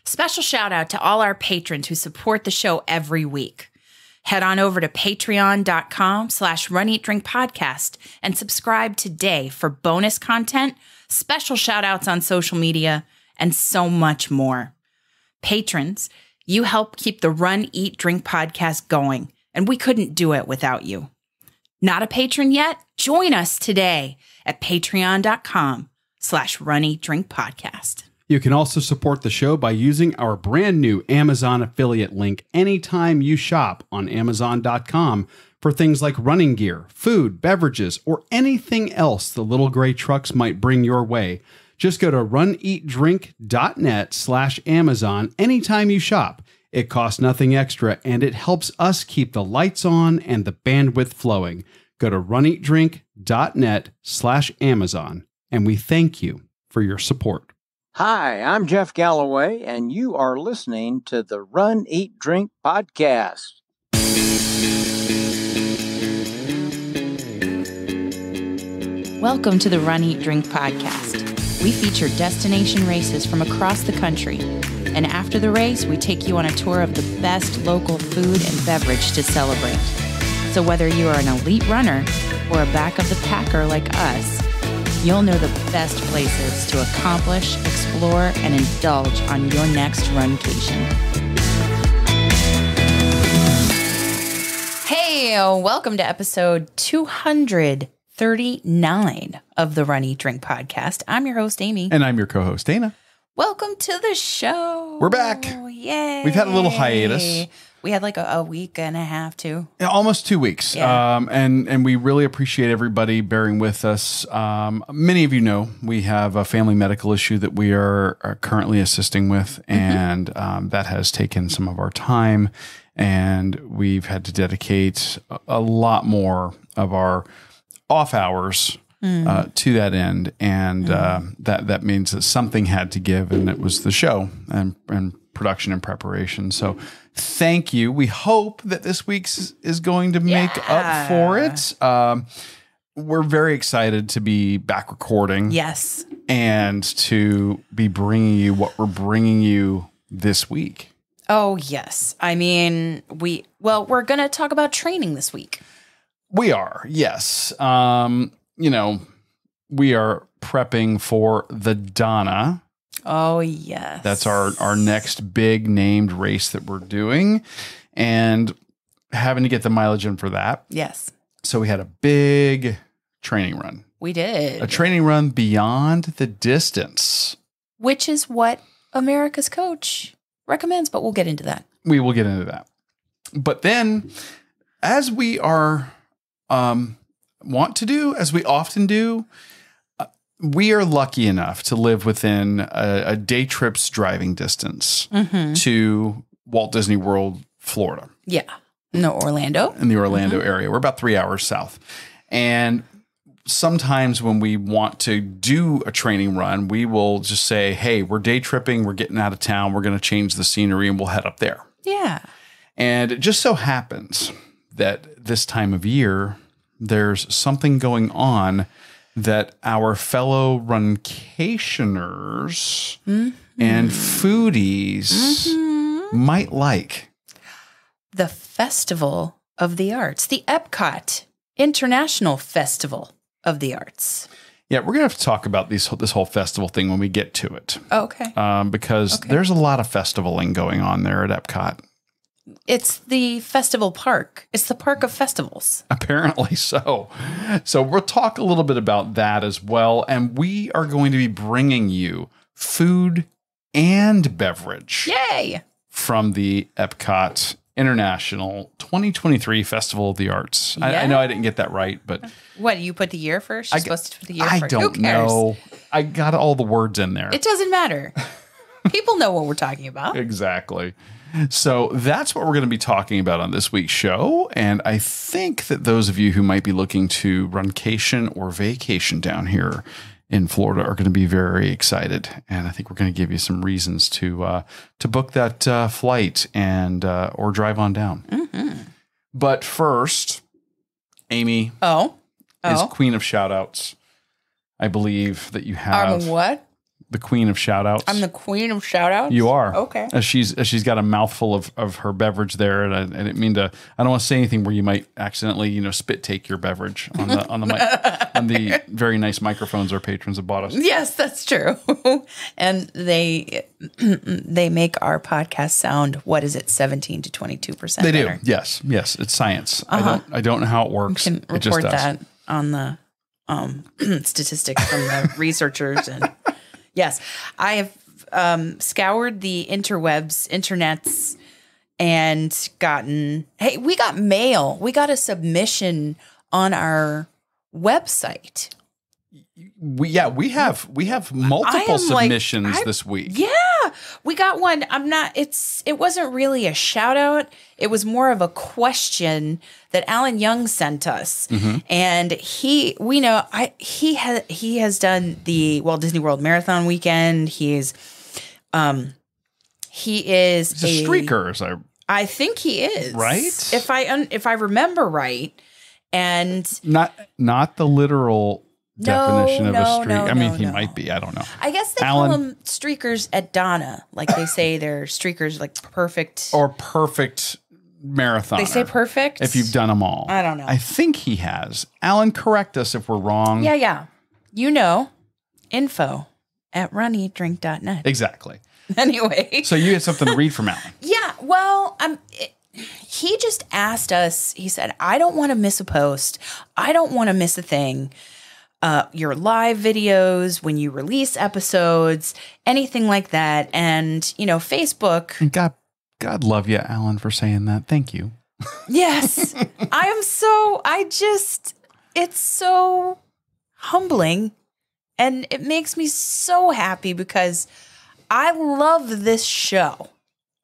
Special shout out to all our patrons who support the show every week. Head on over to patreon.com/runeatdrinkpodcast and subscribe today for bonus content, special shout outs on social media, and so much more. Patrons, you help keep the Run, Eat, Drink podcast going, and we couldn't do it without you. Not a patron yet? Join us today at patreon.com/runeatdrinkpodcast. You can also support the show by using our brand new Amazon affiliate link anytime you shop on Amazon.com for things like running gear, food, beverages, or anything else the little gray trucks might bring your way. Just go to runeatdrink.net/Amazon anytime you shop. It costs nothing extra, and it helps us keep the lights on and the bandwidth flowing. Go to runeatdrink.net/Amazon, and we thank you for your support. Hi, I'm Jeff Galloway, and you are listening to the Run, Eat, Drink podcast. Welcome to the Run, Eat, Drink podcast. We feature destination races from across the country. And after the race, we take you on a tour of the best local food and beverage to celebrate. So whether you are an elite runner or a back of the packer like us, you'll know the best places to accomplish, explore, and indulge on your next runcation. Hey, welcome to episode 239 of the Run, Eat, Drink podcast. I'm your host, Amy. And I'm your co-host, Dana. Welcome to the show. We're back. Yay. We've had a little hiatus. We had like a week and a half, too. Yeah, almost 2 weeks. Yeah. And we really appreciate everybody bearing with us. Many of you know we have a family medical issue that we are currently assisting with, and that has taken some of our time, and we've had to dedicate a lot more of our off hours to that end, and that means that something had to give, and it was the show and production and preparation. So thank you. We hope that this week's is going to make up for it. We're very excited to be back recording. Yes. And to be bringing you what we're bringing you this week. Oh, yes. I mean, we're going to talk about training this week. We are, yes. We are prepping for the Donna. Oh, yes. That's our next big named race that we're doing, and having to get the mileage in for that. Yes. So we had a big training run. We did. A training run beyond the distance. Which is what America's Coach recommends, but we'll get into that. We will get into that. But then, as we are want to do, as we often do, we are lucky enough to live within a day trip's driving distance to Walt Disney World, Florida. Yeah. No, Orlando. In the Orlando area. We're about 3 hours south. And sometimes when we want to do a training run, we will just say, hey, we're day tripping. We're getting out of town. We're going to change the scenery and we'll head up there. Yeah. And it just so happens that this time of year, there's something going on that our fellow runcationers and foodies might like. The Festival of the Arts, the Epcot International Festival of the Arts. Yeah, we're going to have to talk about this whole festival thing when we get to it. Okay. Because there's a lot of festivaling going on there at Epcot. It's the festival park. It's the park of festivals. Apparently so. So we'll talk a little bit about that as well. And we are going to be bringing you food and beverage. Yay! From the Epcot International 2023 Festival of the Arts. Yeah. I know I didn't get that right, but... What, you put the year first? You're supposed to put the year I first. don't know. I got all the words in there. It doesn't matter. People know what we're talking about. Exactly. So that's what we're going to be talking about on this week's show. And I think that those of you who might be looking to runcation or vacation down here in Florida are going to be very excited. And I think we're going to give you some reasons to book that flight and or drive on down. Mm-hmm. But first, Amy is queen of shoutouts. I believe that you have what? the queen of shoutouts. I'm the queen of shoutouts? You are. Okay. As she's got a mouthful of her beverage there, and I didn't mean to. I don't want to say anything where you might accidentally, spit take your beverage on the mic, on the very nice microphones our patrons have bought us. Yes, that's true. And they make our podcast sound, what is it, 17 to 22% They better. do. Yes. It's science. I don't know how it works. You can report that on the statistics from the researchers. And yes, I have scoured the internets, and we got mail. We got a submission on our website. We have multiple submissions this week. Yeah, we got one. It wasn't really a shout out. It was more of a question that Alan Young sent us. Mm-hmm. And he has done the Walt Disney World Marathon weekend. He's a streaker. I think he is. Right? If I remember right. And not the literal definition of a streak. I mean, he no. might be. I don't know. I guess they call them streakers at Donna. Like they say they're streakers, like perfect. Or perfect marathoner. They say perfect? If you've done them all. I don't know. I think he has. Alan, correct us if we're wrong. Yeah. info@runeatdrink.net. Exactly. Anyway. So you had something to read from Alan. Yeah. Well, he just asked us, he said, I don't want to miss a post. I don't want to miss a thing. Your live videos, when you release episodes, anything like that. And, Facebook. And God love you, Alan, for saying that. Thank you. Yes. It's so humbling, and it makes me so happy because I love this show.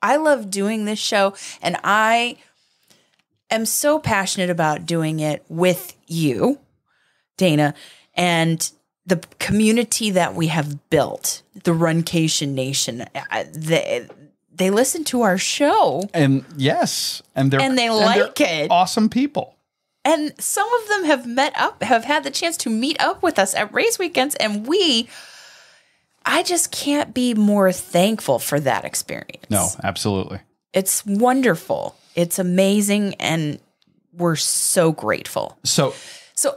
I love doing this show, and I am so passionate about doing it with you, Dana, and the community that we have built, the Runcation Nation. They listen to our show. And yes, and they like it. Awesome people. And some of them have had the chance to meet up with us at race weekends, and I just can't be more thankful for that experience. No, absolutely. It's wonderful. It's amazing, and we're so grateful. So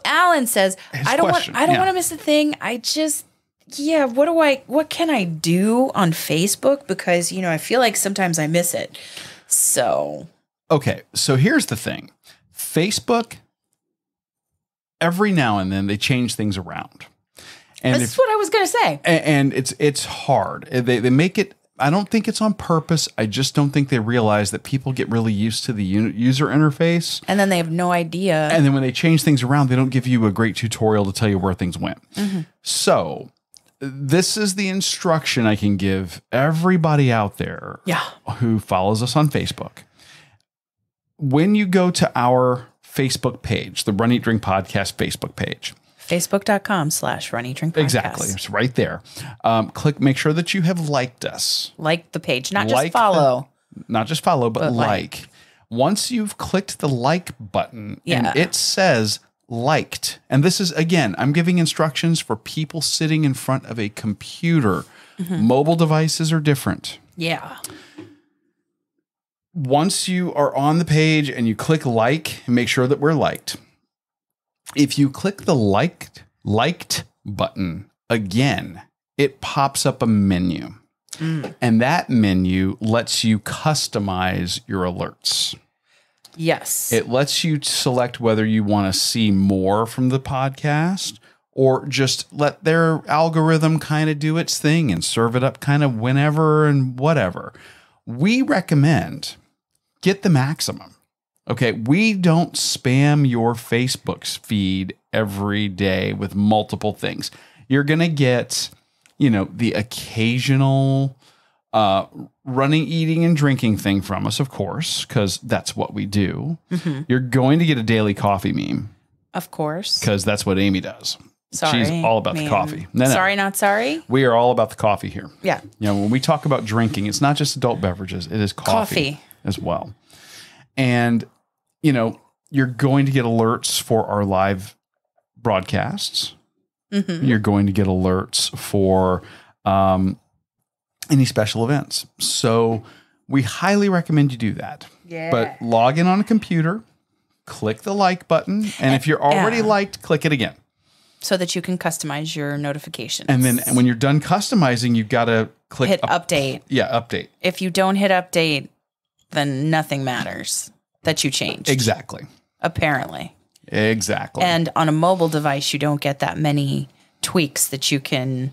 Alan says, I don't want to miss a thing. What can I do on Facebook? Because, I feel like sometimes I miss it. So. Okay. So here's the thing. Facebook, every now and then they change things around. And that's what I was going to say. And it's hard. They make it, I don't think it's on purpose. I just don't think they realize that people get really used to the user interface. And then they have no idea. And then when they change things around, they don't give you a great tutorial to tell you where things went. Mm-hmm. So this is the instruction I can give everybody out there who follows us on Facebook. When you go to our Facebook page, the Run Eat Drink Podcast Facebook page, Facebook.com/RunEatDrinkPodcast. Exactly. It's right there. Make sure that you have liked us. Like the page, not just follow. Not just follow, but like. Once you've clicked the like button and it says liked, and this is, again, I'm giving instructions for people sitting in front of a computer. Mm-hmm. Mobile devices are different. Yeah. Once you are on the page and you click like, make sure that we're liked. If you click the liked button again, it pops up a menu. And that menu lets you customize your alerts. Yes. It lets you select whether you want to see more from the podcast or just let their algorithm kind of do its thing and serve it up kind of whenever and whatever. We recommend get the maximum. Okay, we don't spam your Facebook feed every day with multiple things. You're going to get, the occasional running, eating, and drinking thing from us, of course, because that's what we do. Mm-hmm. You're going to get a daily coffee meme. Of course. Because that's what Amy does. Sorry, she's all about the coffee. No. Sorry, not sorry. We are all about the coffee here. Yeah. When we talk about drinking, it's not just adult beverages. It is coffee. As well. And you're going to get alerts for our live broadcasts. Mm-hmm. You're going to get alerts for any special events. So we highly recommend you do that. Yeah. But log in on a computer, click the like button, and if you're already liked, click it again. So that you can customize your notifications. And then when you're done customizing, you've got to click hit update. Yeah, update. If you don't hit update, then nothing matters that you changed. Exactly. Apparently. Exactly. And on a mobile device, you don't get that many tweaks that you can.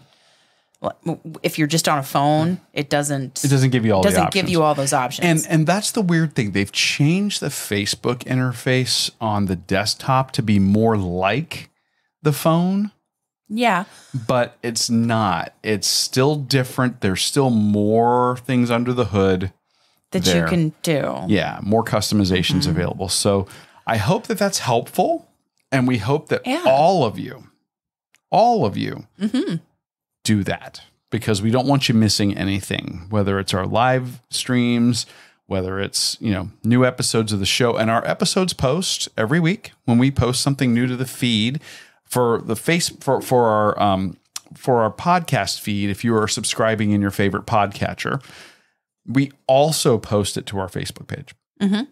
If you're just on a phone, it doesn't give you all the options. Doesn't give you all those options. And that's the weird thing. They've changed the Facebook interface on the desktop to be more like the phone. Yeah. But it's not. It's still different. There's still more things under the hood that you can do. Yeah, more customizations available. So I hope that that's helpful. And we hope that all of you do that, because we don't want you missing anything, whether it's our live streams, whether it's, new episodes of the show. And our episodes post every week when we post something new to the feed for the for our podcast feed. If you are subscribing in your favorite podcatcher, we also post it to our Facebook page. Mm-hmm.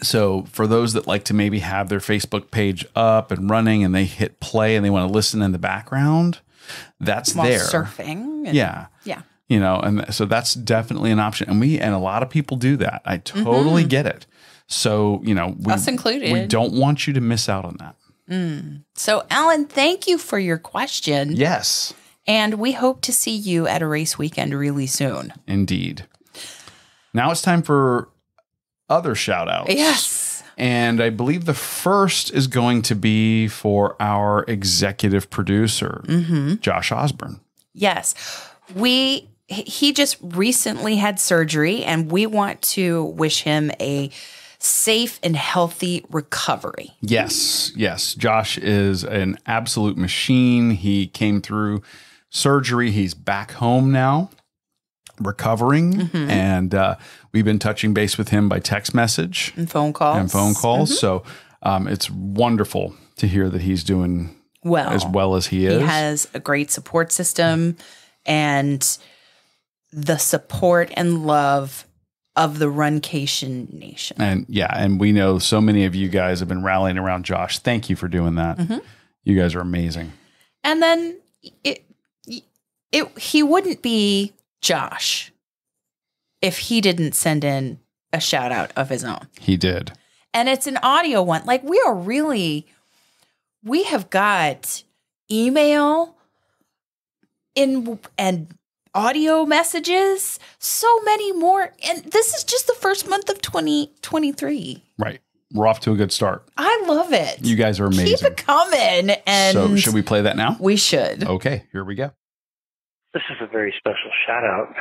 So for those that like to maybe have their Facebook page up and running and they hit play and they want to listen in the background, that's while there. Surfing. Yeah. And so that's definitely an option. And a lot of people do that. I totally get it. So, us included. We don't want you to miss out on that. So, Alan, thank you for your question. Yes. And we hope to see you at a race weekend really soon. Indeed. Now it's time for other shout outs. Yes. And I believe the first is going to be for our executive producer, Josh Osborne. Yes. He just recently had surgery, and we want to wish him a safe and healthy recovery. Yes. Josh is an absolute machine. He came through surgery. He's back home now, recovering. And we've been touching base with him by text message and phone calls. So it's wonderful to hear that he's doing as well as he is. He has a great support system and the support and love of the Runcation Nation. And we know so many of you guys have been rallying around Josh. Thank you for doing that. You guys are amazing. And then he wouldn't be Josh if he didn't send in a shout out of his own. He did. And it's an audio one. Like we have got email and audio messages, so many more. And this is just the first month of 2023. Right. We're off to a good start. I love it. You guys are amazing. Keep it coming. And so should we play that now? We should. Okay, here we go. This is a very special shout out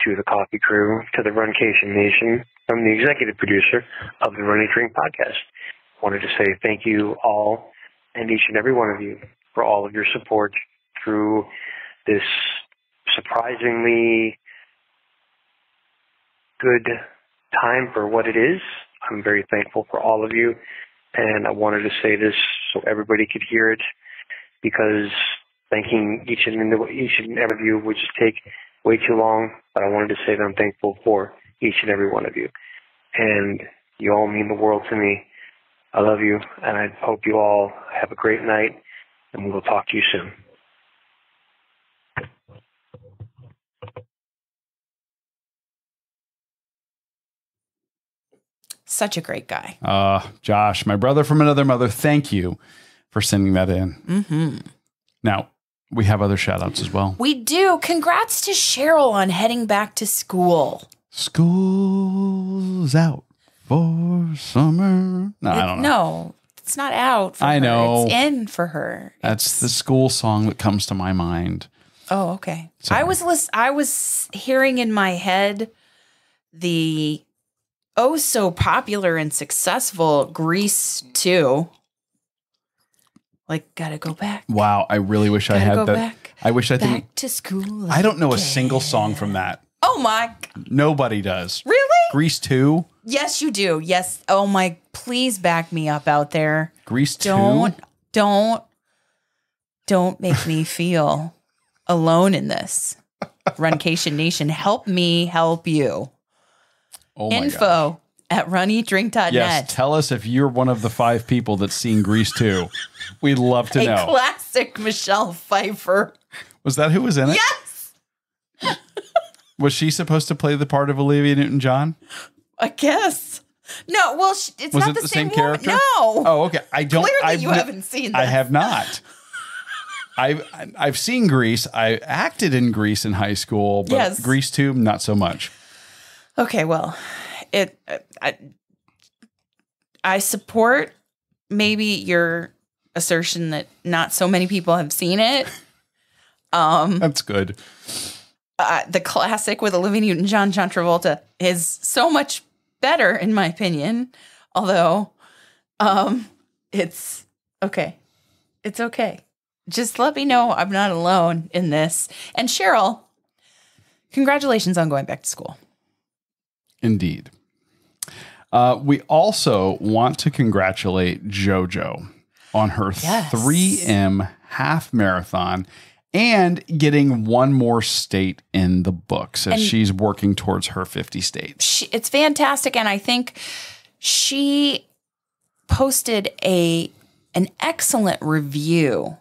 to the coffee crew, to the Runcation Nation, from the executive producer of the Run and Drink podcast. Wanted to say thank you all and each and every one of you for all of your support through this surprisingly good time for what it is. I'm very thankful for all of you, and I wanted to say this so everybody could hear it, because thanking each and every of you would just take way too long, but I wanted to say that I'm thankful for each and every one of you, and you all mean the world to me. I love you, and I hope you all have a great night, and we will talk to you soon. Such a great guy. Josh, my brother from another mother, thank you for sending that in. Now, we have other shout outs as well. We do. Congrats to Cheryl on heading back to school. School's out for summer. No, I don't know. No, it's not out for her. I know. It's in for her. That's the school song that comes to my mind. Oh, okay. Sorry. I was hearing in my head the so popular and successful Grease 2. Like, gotta go back. Wow, I really wish I had that. Back, I wish I back think to school. I don't know again. a single song from that. Oh my! Nobody does. Really? Grease 2? Yes, you do. Yes. Oh my! Please back me up out there. Grease 2? Don't make me feel alone in this. Runcation Nation. Help me help you. Oh my Info at runeatdrink.net. Yes, tell us if you're one of the 5 people that's seen Grease 2. We'd love to know. A classic Michelle Pfeiffer. Was that who was in it? Yes. Was she supposed to play the part of Olivia Newton-John? I guess. No, well, it's was not it the same character? No. Oh, okay. I don't. Clearly, you haven't seen that. I have not. I've seen Grease. I acted in Grease in high school, but yes. Grease 2, not so much. Okay, well, I support maybe your assertion that not so many people have seen it. That's good. The classic with Olivia Newton-John, John Travolta is so much better in my opinion. Although, it's okay. It's okay. Just let me know I'm not alone in this. And Cheryl, congratulations on going back to school. Indeed. We also want to congratulate JoJo on her 3M half marathon and getting one more state in the books as she's working towards her 50 states. It's fantastic. And I think she posted an excellent review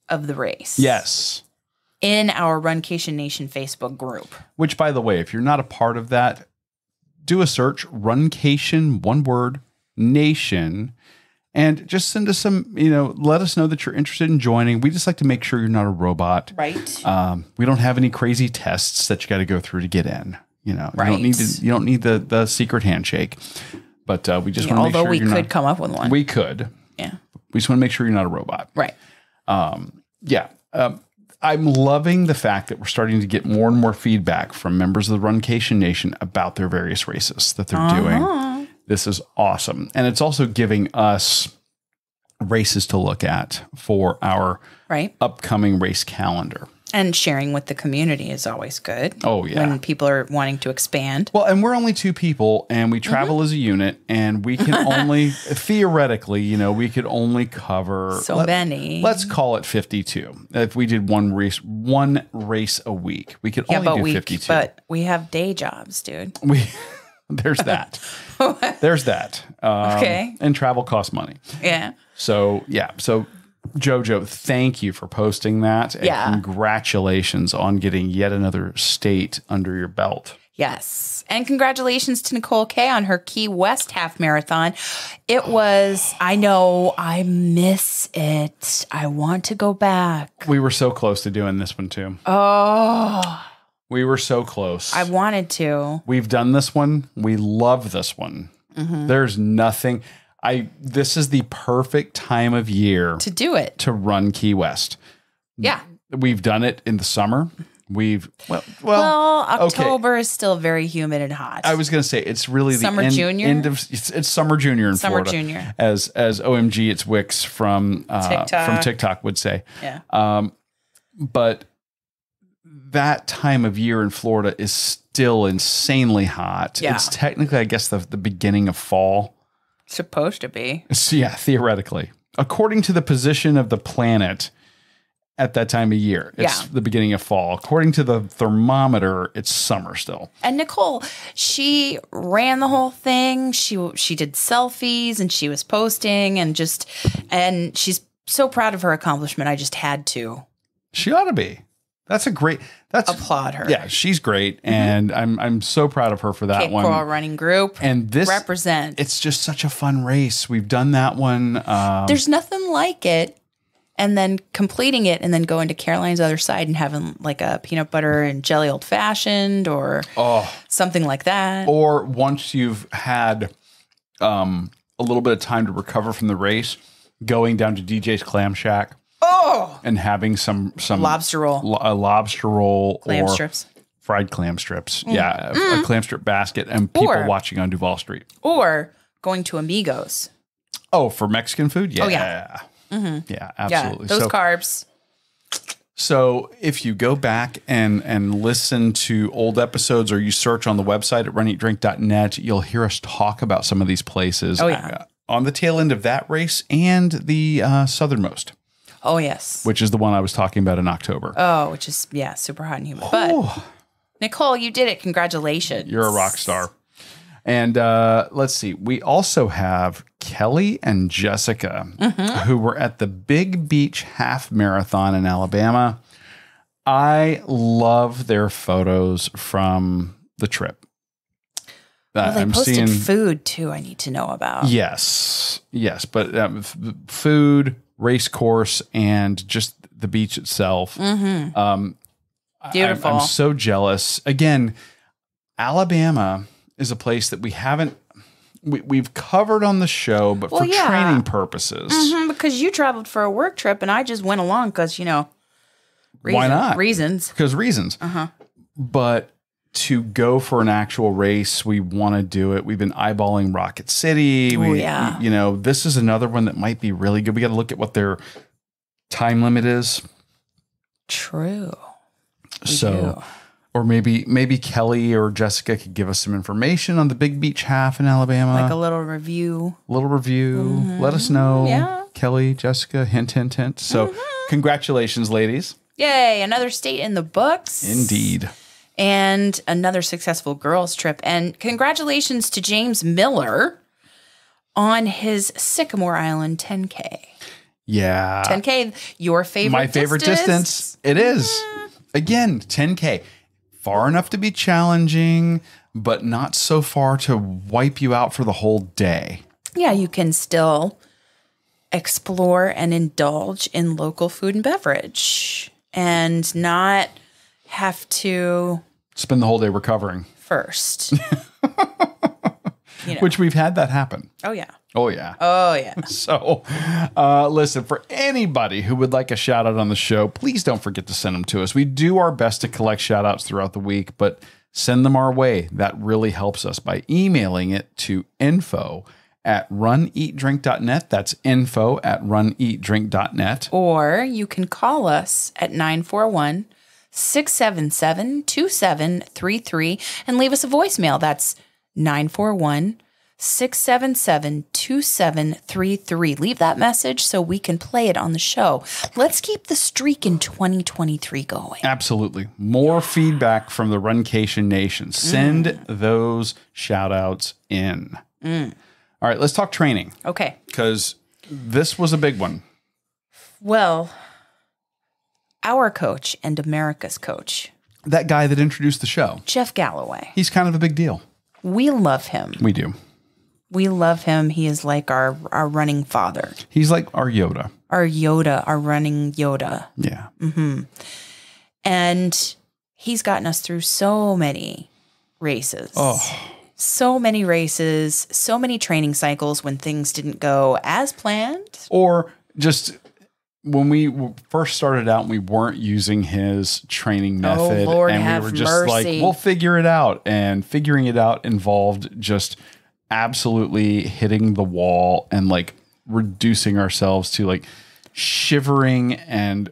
of the race. Yes. In our Runcation Nation Facebook group. Which, by the way, if you're not a part of that, do a search, Runcation, one word, Nation, and just send us some, let us know that you're interested in joining. We just like to make sure you're not a robot. Right. We don't have any crazy tests that you got to go through to get in. Right. You don't need the secret handshake. But we just want to make sure although we could come up with one. We could. Yeah. We just want to make sure you're not a robot. Right. I'm loving the fact that we're starting to get more and more feedback from members of the Runcation Nation about their various races that they're doing. This is awesome. And it's also giving us races to look at for our upcoming race calendar. And sharing with the community is always good. Oh, yeah. When people are wanting to expand. Well, and we're only 2 people, and we travel as a unit, and we can only, theoretically, we could only cover... So many. Let's call it 52. If we did one race a week, we could only do 52. But we have day jobs, dude. There's that. There's that. Okay. And travel costs money. Yeah. So, JoJo, thank you for posting that. And congratulations on getting yet another state under your belt. Yes. And congratulations to Nicole K on her Key West half marathon. It was, I know, I miss it. I want to go back. We were so close to doing this one too. Oh. We were so close. I wanted to. We've done this one. We love this one. Mm-hmm. There's nothing... This is the perfect time of year to do it, to run Key West. Yeah. We've done it in the summer. October is still very humid and hot. I was going to say it's really summer the junior? end of it's summer junior in summer Florida. Junior. As OMG, it's Wix from TikTok would say. Yeah. But that time of year in Florida is still insanely hot. Yeah. It's technically, I guess, the beginning of fall. Supposed to be. So, yeah, theoretically. According to the position of the planet at that time of year, it's the beginning of fall. According to the thermometer, it's summer still. And Nicole, she ran the whole thing. She did selfies and she was posting and she's so proud of her accomplishment. I just had to. She ought to be. Applaud her. Yeah, she's great, and I'm so proud of her for that Cape one. Coral Running Group, and this represent. It's just such a fun race. We've done that one. There's nothing like it, and then completing it, and then going to Caroline's other side and having like a peanut butter and jelly old fashioned, or something like that. Or once you've had a little bit of time to recover from the race, going down to DJ's Clam Shack. And having some lobster roll, a lobster roll, clam or strips, fried clam strips. Yeah, a clam strip basket, and people watching on Duval Street, or going to Amigos. Oh, for Mexican food, yeah, yeah, absolutely. Those carbs. So if you go back and listen to old episodes, or you search on the website at runeatdrink.net, you'll hear us talk about some of these places. On the tail end of that race and the southernmost. Oh, yes. Which is the one I was talking about in October. Oh, which is, super hot and humid. But Nicole, you did it. Congratulations. You're a rock star. And let's see. We also have Kelly and Jessica, who were at the Big Beach Half Marathon in Alabama. I love their photos from the trip. Well, they posted food, too, I need to know about. Yes. But food, race course, and just the beach itself. Beautiful. I'm so jealous. Again, Alabama is a place that we've covered on the show, but for training purposes. Because you traveled for a work trip, and I just went along because, why not? Reasons. Because reasons. But to go for an actual race, we want to do it. We've been eyeballing Rocket City. This is another one that might be really good. We got to look at what their time limit is. True. Or maybe Kelly or Jessica could give us some information on the Big Beach Half in Alabama. Like a little review. Let us know. Yeah. Kelly, Jessica, hint. So congratulations, ladies. Yay. Another state in the books. Indeed. And another successful girls trip. And congratulations to James Miller on his Sycamore Island 10K. Yeah. 10K, your favorite My favorite distance. It is. Again, 10K. Far enough to be challenging, but not so far to wipe you out for the whole day. Yeah, you can still explore and indulge in local food and beverage and not have to spend the whole day recovering first. Which we've had that happen. Oh, yeah. Oh, yeah. Oh, yeah. So, listen, for anybody who would like a shout out on the show, please don't forget to send them to us. We do our best to collect shout outs throughout the week, but send them our way. That really helps us by emailing it to info@runeatdrink.net. That's info@runeatdrink.net. Or you can call us at 941-677-2733 and leave us a voicemail. That's 941-677-2733. Leave that message so we can play it on the show. Let's keep the streak in 2023 going. Absolutely. More feedback from the Runcation Nation. Send those shout outs in. All right, let's talk training. Okay. Because this was a big one. Well, our coach and America's coach. That guy that introduced the show. Jeff Galloway. He's kind of a big deal. We love him. We do. We love him. He is like our running father. He's like our Yoda. Our Yoda, our running Yoda. Yeah. And he's gotten us through so many races. Oh. So many races, so many training cycles when things didn't go as planned. Or just when we first started out and we weren't using his training method. Oh, Lord, and have we were just mercy. like, we'll figure it out. And figuring it out involved just absolutely hitting the wall and like reducing ourselves to like shivering and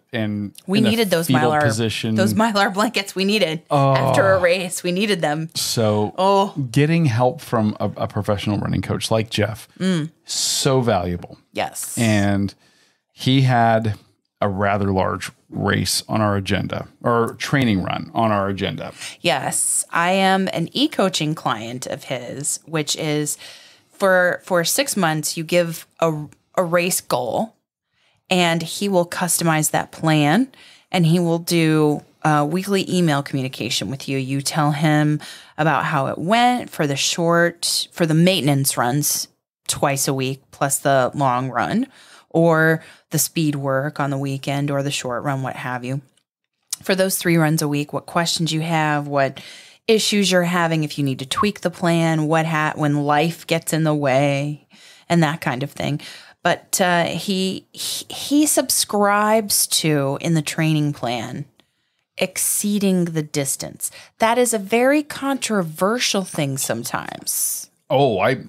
we needed those Mylar position. Those Mylar blankets we needed after a race. We needed them. So getting help from a professional running coach like Jeff, so valuable. Yes. And he had a rather large race on our agenda, or training run on our agenda. Yes. I am an e-coaching client of his, which is for 6 months, you give a race goal and he will customize that plan and he will do weekly email communication with you. You tell him about how it went for the maintenance runs twice a week, plus the long run, or the speed work on the weekend, or the short run, what have you. For those 3 runs a week, what questions you have, what issues you're having, if you need to tweak the plan, when life gets in the way, and that kind of thing. But he subscribes to, in the training plan, exceeding the distance. That is a very controversial thing sometimes. Oh, I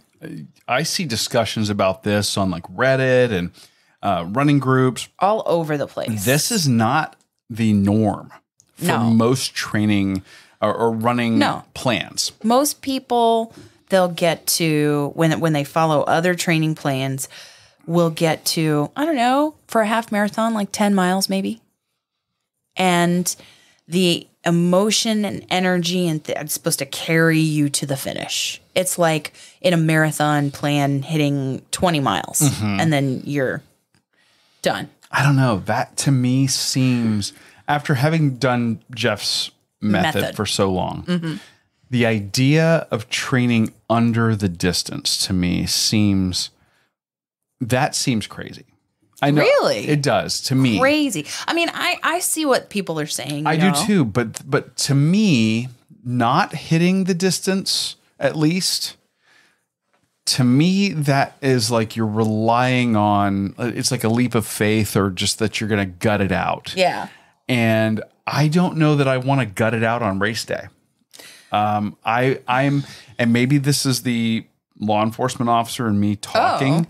see discussions about this on like Reddit and running groups. All over the place. This is not the norm for most training or running plans. Most people, they'll get to, when they follow other training plans, will get to, I don't know, for a half marathon, like 10 miles maybe. And the emotion and energy and it's supposed to carry you to the finish. It's like in a marathon plan hitting 20 miles and then you're done. I don't know. That to me seems, after having done Jeff's method for so long, the idea of training under the distance to me seems crazy. I know really? It does to me. Crazy. I mean, I see what people are saying. I do too, but to me, not hitting the distance, at least, to me, that is like you're relying on, it's like a leap of faith or just that you're going to gut it out. Yeah. And I don't know that I want to gut it out on race day. And maybe this is the law enforcement officer and me talking.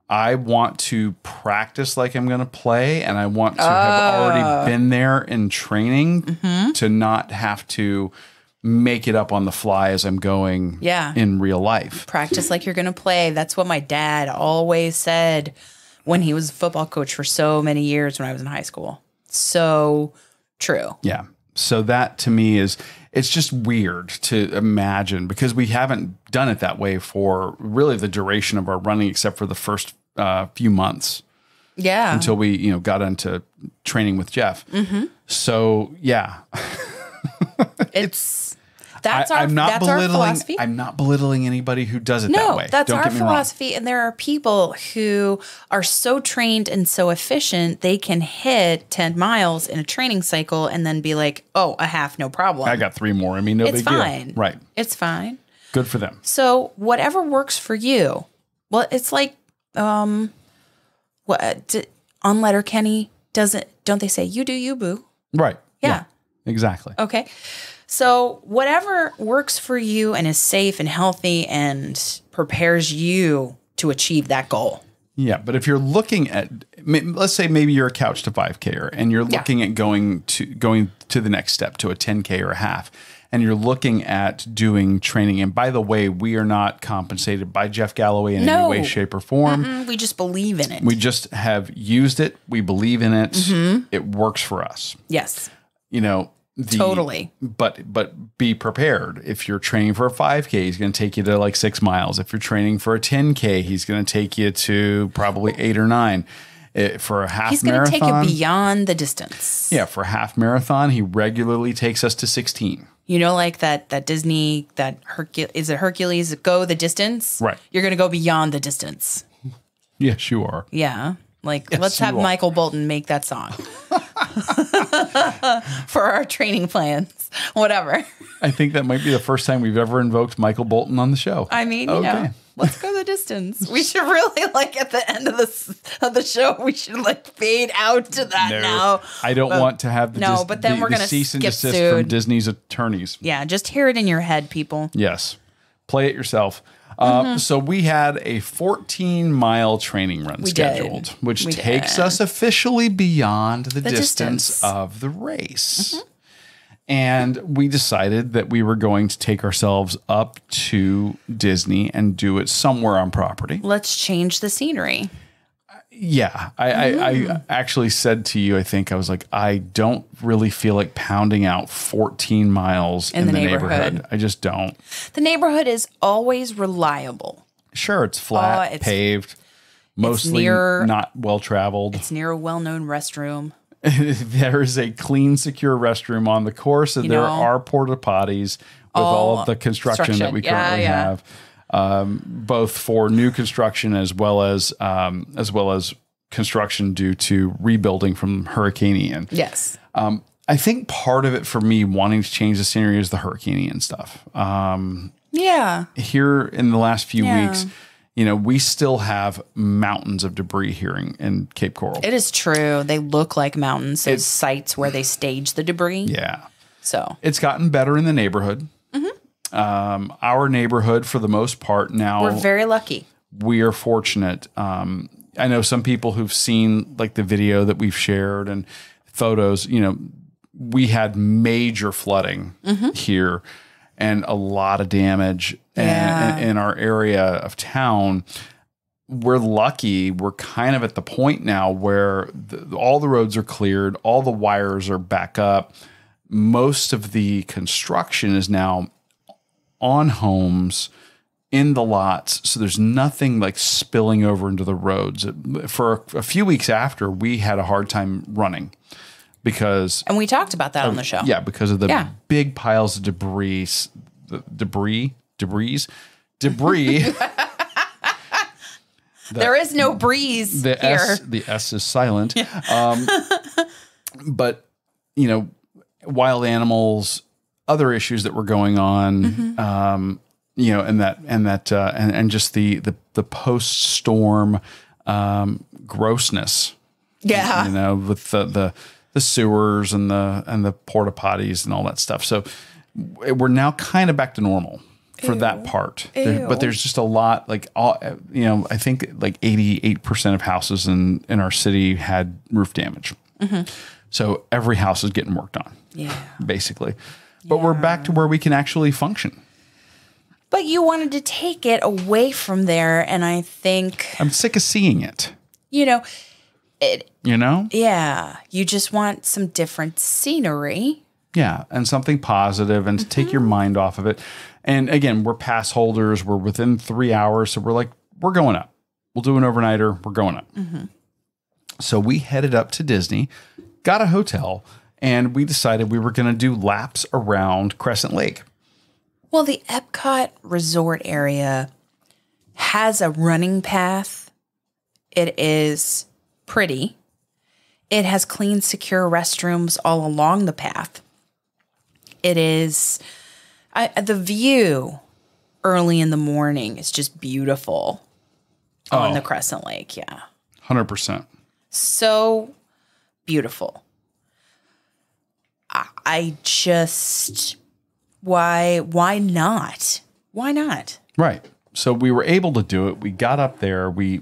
I want to practice like I'm going to play, and I want to have already been there in training to not have to make it up on the fly as I'm going in real life. Practice like you're going to play. That's what my dad always said when he was a football coach for so many years when I was in high school. So true. Yeah. So that to me it's just weird to imagine because we haven't done it that way for really the duration of our running, except for the first few months. Yeah. Until we, got into training with Jeff. So yeah. That's our philosophy. I'm not belittling anybody who does it that way. That's our philosophy. And there are people who are so trained and so efficient, they can hit 10 miles in a training cycle and then be like, oh, a half, no problem. I got 3 more. I mean, no big deal. It's fine. Right. It's fine. Good for them. So whatever works for you. Well, it's like, on Letterkenny, don't they say, you do you, boo? Right. Yeah. Exactly. Okay. So whatever works for you and is safe and healthy and prepares you to achieve that goal. Yeah, but if you're looking at, let's say maybe you're a couch to 5K and you're looking at going to the next step to a 10K or a half, and you're looking at doing training. And by the way, we are not compensated by Jeff Galloway in any way, shape, or form. We just believe in it. We just have used it. We believe in it. It works for us. Yes. Totally. But be prepared. If you're training for a 5K, he's going to take you to like 6 miles. If you're training for a 10K, he's going to take you to probably 8 or 9. For a half marathon, he's going to take you beyond the distance. Yeah, for a half marathon, he regularly takes us to 16. Like that Disney, Hercules, go the distance? Right. You're going to go beyond the distance. Yes, you are. Yeah. Let's have Michael Bolton make that song for our training plans, whatever. I think that might be the first time we've ever invoked Michael Bolton on the show. I mean, let's go the distance. We should really at the end of the show, we should fade out to that now. I don't want to have but then we're going to cease and desist sued from Disney's attorneys. Yeah, just hear it in your head, people. Yes. Play it yourself. So we had a 14-mile training run scheduled, which takes us officially beyond the distance of the race. And we decided that we were going to take ourselves up to Disney and do it somewhere on property. Let's change the scenery. Yeah. I actually said to you, I was like, I don't really feel like pounding out 14 miles in the neighborhood. I just don't. The neighborhood is always reliable. Sure, it's flat, paved, mostly not well-traveled. It's near a well-known restroom. There is a clean, secure restroom on the course, and there are porta potties with all of the construction that we currently have. Both for new construction as well as construction due to rebuilding from Hurricane Ian. Yes. I think part of it for me wanting to change the scenery is the Hurricane Ian stuff. Here in the last few weeks, we still have mountains of debris here in Cape Coral. It is true. They look like mountains. Those sites where they stage the debris. Yeah. So it's gotten better in the neighborhood. Our neighborhood, for the most part, now we're very lucky. We are fortunate. I know some people who've seen the video that we've shared and photos. We had major flooding here and a lot of damage in our area of town. We're lucky. We're kind of at the point now where all the roads are cleared, all the wires are back up. most of the construction is now on homes in the lots. So there's nothing like spilling over into the roads. For a few weeks after, we had a hard time running because... And we talked about that on the show. Yeah, because of the big piles of debris. There is no breeze here. The S is silent. But, you know, wild animals, other issues that were going on, you know, and just the post-storm grossness. Yeah. You know, with the sewers and the porta potties and all that stuff. So we're now kind of back to normal for that part. But there's just a lot, like, you know, I think like 88% of houses in our city had roof damage. So every house is getting worked on. Yeah. Basically. But we're back to where we can actually function. But you wanted to take it away from there, and I think... I'm sick of seeing it. You know... You know? Yeah. You just want some different scenery. Yeah, and something positive and to take your mind off of it. And again, we're pass holders. We're within 3 hours. So we're like, we're going up. We'll do an overnighter. We're going up. So we headed up to Disney, got a hotel, and we decided we were going to do laps around Crescent Lake. Well, the Epcot resort area has a running path. It is pretty. It has clean, secure restrooms all along the path. It is... the view early in the morning is just beautiful on the Crescent Lake. Yeah. 100%. So beautiful. I just, why not? Why not? Right. So we were able to do it. We got up there. We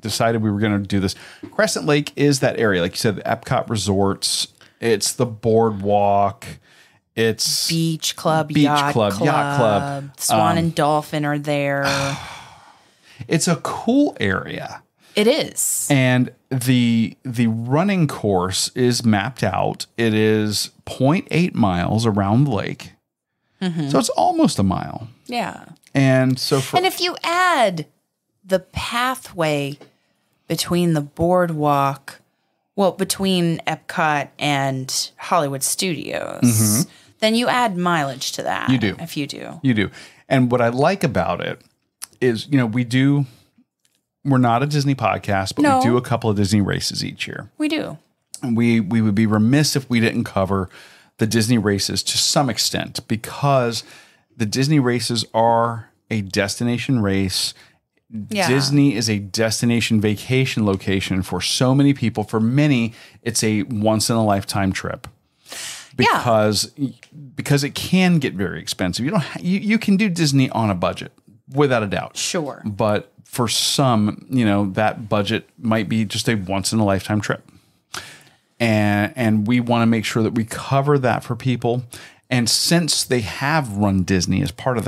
decided we were going to do this. Crescent Lake is that area. Like you said, the Epcot resorts. It's the boardwalk. It's Beach Club, Yacht Club. Swan and Dolphin are there. It's a cool area. It is. And the running course is mapped out. It is 0.8 miles around the lake. So it's almost a mile. Yeah. And so and if you add the pathway between the boardwalk, well, between Epcot and Hollywood Studios, then you add mileage to that. You do. If you do. You do. And what I like about it is, you know, we're not a Disney podcast, but we do a couple of Disney races each year. We do. And we would be remiss if we didn't cover the Disney races to some extent, because the Disney races are a destination race. Yeah. Disney is a destination vacation location for so many people. For many, it's a once in a lifetime trip. Because it can get very expensive. You can do Disney on a budget without a doubt. Sure. But for some, you know, that budget might be just a once in a lifetime trip. And we want to make sure that we cover that for people. And since they have run Disney as part of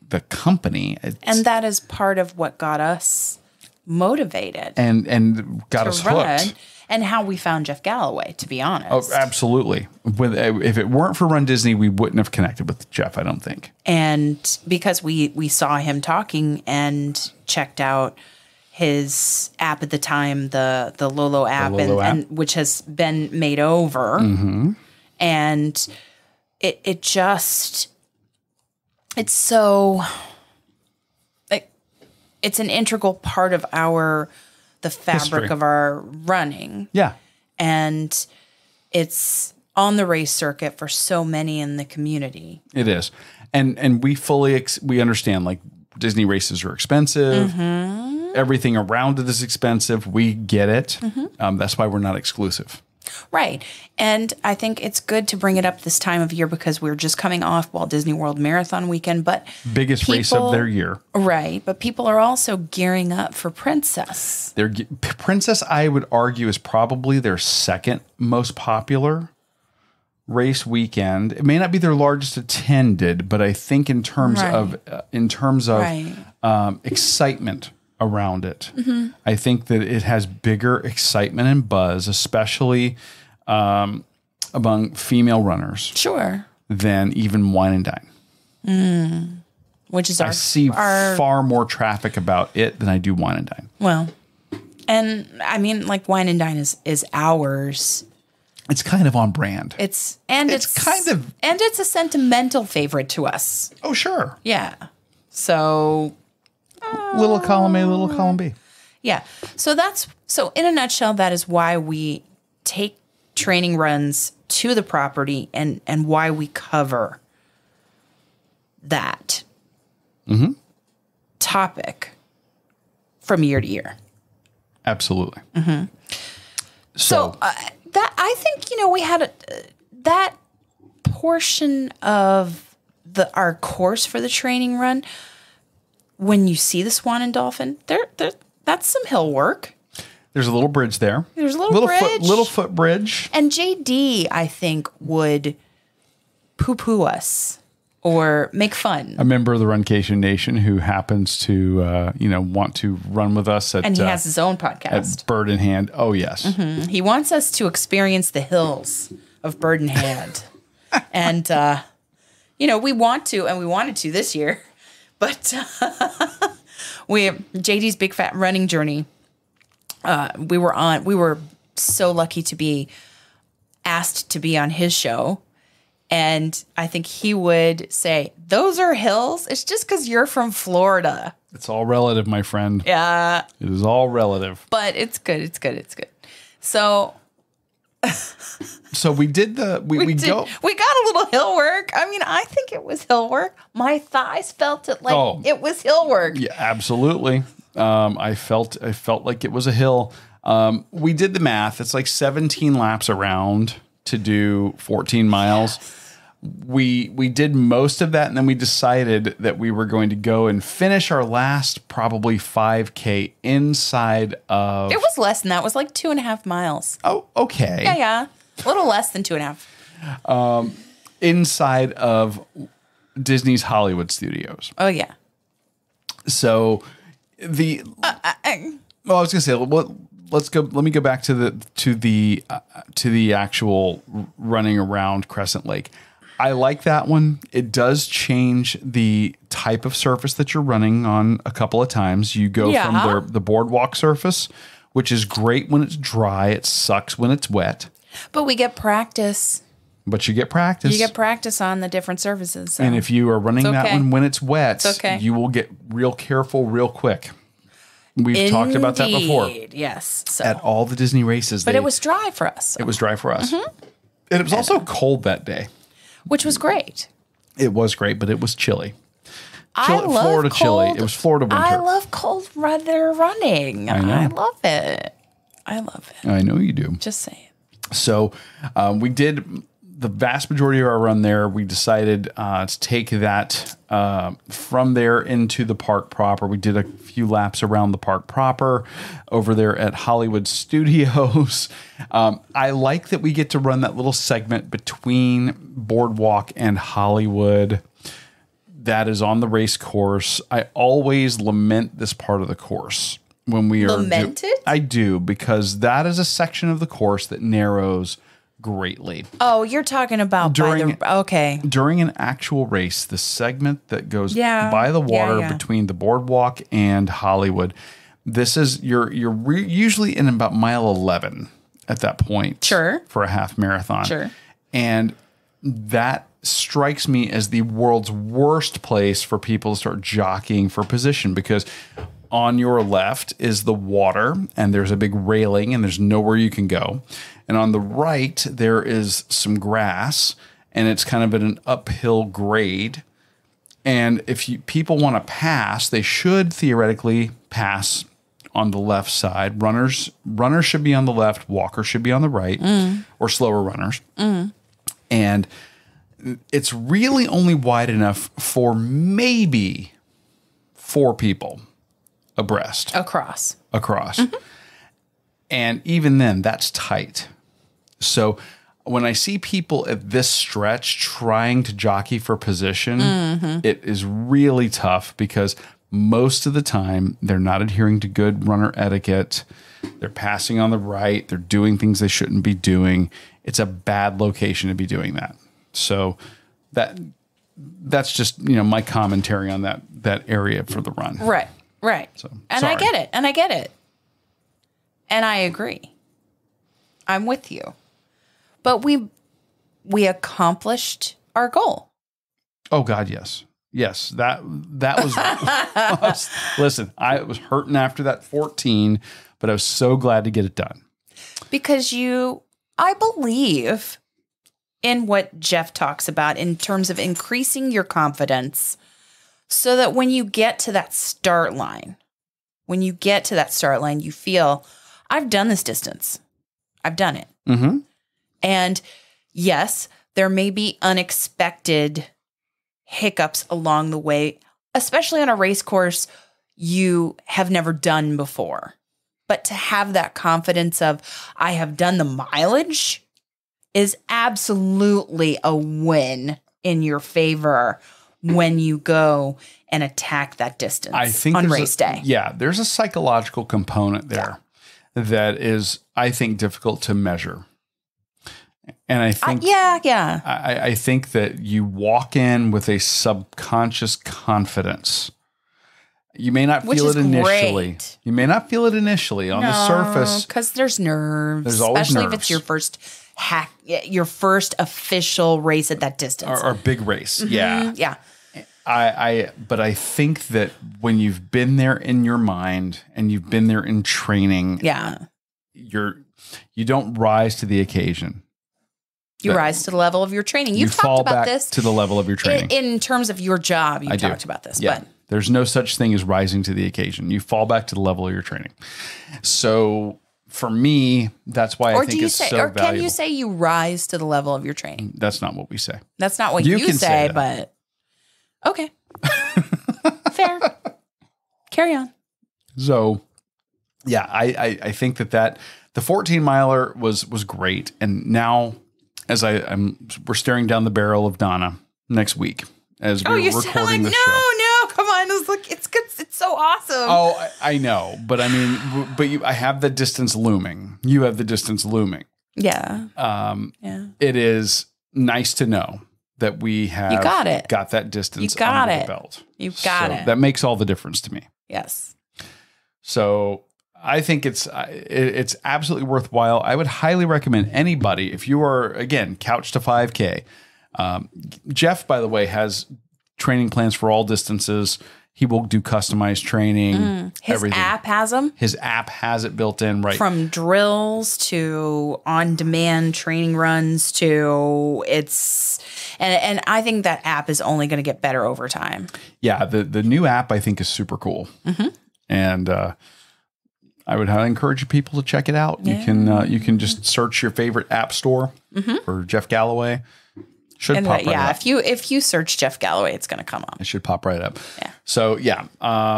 the company, and that is part of what got us motivated and got us hooked. And how we found Jeff Galloway, to be honest. Oh, absolutely. If it weren't for Run Disney, we wouldn't have connected with Jeff, I don't think. And because we saw him talking and checked out his app at the time, the Lolo app, and which has been made over. And it just, it's so, it's an integral part of the fabric history of our running. Yeah. And it's on the race circuit for so many in the community. It is. And we fully, we understand, like, Disney races are expensive. Everything around it is expensive. We get it. That's why we're not exclusive. Right. And I think it's good to bring it up this time of year because we're just coming off Walt Disney World Marathon weekend, but biggest race of their year. Right. But people are also gearing up for Princess. Princess, I would argue, is probably their second most popular race weekend. It may not be their largest attended, but I think in terms of excitement around it, I think that it has bigger excitement and buzz, especially among female runners Sure. than even Wine and Dine. Which is I see far more traffic about it than I do Wine and Dine. Well, and I mean, like Wine and Dine is ours. It's kind of on brand. It's a sentimental favorite to us. Oh, sure. Yeah. So Little column A, little column B. yeah. So in a nutshell, that is why we take training runs to the property and why we cover that topic from year to year. Absolutely. So that I think, we had that portion of our course for the training run. When you see the Swan and Dolphin, that's some hill work. There's a little bridge there. There's a little bridge. Little foot bridge. And JD, I think, would poo-poo us or make fun. A member of the Runcation Nation who happens to, want to run with us at... And he has his own podcast. At Bird in Hand. Oh, yes. He wants us to experience the hills of Bird in Hand. And, we want to, and we wanted to this year. But JD's Big Fat Running Journey, we were so lucky to be asked to be on his show. And I think he would say, those are hills. It's just because you're from Florida. It's all relative, my friend. Yeah. It is all relative. But it's good. It's good. It's good. So... So we did we got a little hill work. I mean, I think it was hill work. My thighs felt it like it was hill work. Yeah, absolutely. I felt like it was a hill. We did the math. It's like 17 laps around to do 14 miles. Yes. We did most of that, and then we decided that we were going to go and finish our last probably 5K inside of... It was less than that. It was like 2.5 miles. Oh, okay. Yeah. A little less than 2.5. Inside of Disney's Hollywood Studios. Oh, yeah. So I was going to say, let's go. Let me go back to the actual running around Crescent Lake. I like that one. It does change the type of surface that you're running on a couple of times. You go from the boardwalk surface, which is great when it's dry. It sucks when it's wet. But we get practice. But you get practice. You get practice on the different surfaces. So. And if you are running that one when it's wet, okay. You will get real careful real quick. We've talked about that before. Yes. So. At all the Disney races. But it was dry for us. So. It was dry for us. And it was also cold that day. Which was great. It was great, but it was chilly. Florida chilly. It was Florida winter. I love cold weather running. I know. I love it. I know you do. Just saying. So we did the vast majority of our run there. We decided to take that from there into the park proper. We did a few laps around the park proper over there at Hollywood Studios. I like that we get to run that little segment between Boardwalk and Hollywood that is on the race course. I always lament this part of the course. When we lament it? I do, because that is a section of the course that narrows greatly. Oh, you're talking about during an actual race, the segment that goes by the water between the boardwalk and Hollywood. This is you're usually in about mile 11 at that point. Sure. For a half marathon. Sure. And that strikes me as the world's worst place for people to start jockeying for position, because on your left is the water, and there's a big railing, and there's nowhere you can go. And on the right, there is some grass, and it's kind of at an uphill grade. And if people want to pass, they should theoretically pass on the left side. Runners should be on the left, walkers should be on the right, or slower runners. And it's really only wide enough for maybe 4 people abreast. Across. And even then, that's tight. So when I see people at this stretch trying to jockey for position, it is really tough, because most of the time they're not adhering to good runner etiquette. They're passing on the right. They're doing things they shouldn't be doing. it's a bad location to be doing that. So that's just, my commentary on that area for the run. Right. So, and sorry. I get it. And I agree. I'm with you. But we accomplished our goal. Oh God, yes. Yes. That was listen, I was hurting after that 14, but I was so glad to get it done. Because I believe in what Jeff talks about in terms of increasing your confidence so that when you get to that start line, you feel, I've done this distance. I've done it. Mm-hmm. And yes, there may be unexpected hiccups along the way, especially on a race course you have never done before. But to have that confidence of, I have done the mileage is absolutely a win in your favor when you go and attack that distance on race day. Yeah, there's a psychological component there that is, I think, difficult to measure. And I think, I think that you walk in with a subconscious confidence. You may not feel it initially. Great. You may not feel it initially on the surface. Because there's nerves. There's always especially nerves. If it's your first official race at that distance. Or big race. Mm-hmm. Yeah. But I think that when you've been there in your mind and you've been there in training, you don't rise to the occasion. You rise to the level of your training. You've talked about this to the level of your training. In terms of your job, you talked about this. Yeah. But there's no such thing as rising to the occasion. You fall back to the level of your training. So for me, that's why I think it's so valuable. Or can you say you rise to the level of your training? That's not what we say. That's not what you can say but okay. Fair. Carry on. So, yeah, I think that the 14 miler was great. And now as we're staring down the barrel of Donna next week as we're recording the show. No, come on. It's good. It's so awesome. Oh, I know. But I mean, I have the distance looming. You have the distance looming. Yeah. It is nice to know that we have got that distance under the belt. You got it. That makes all the difference to me. Yes. So I think it's absolutely worthwhile. I would highly recommend anybody, if you are, again, couch to 5K. Jeff, by the way, has training plans for all distances. He will do customized training. His app has them. His app has it built in, right? From drills to on-demand training runs to and I think that app is only going to get better over time. Yeah, the new app I think is super cool. Mm-hmm. And I would highly encourage people to check it out. Yeah. You can just search your favorite app store for Jeff Galloway. Should pop right up. If you search Jeff Galloway, it's going to come up. It should pop right up. Yeah. So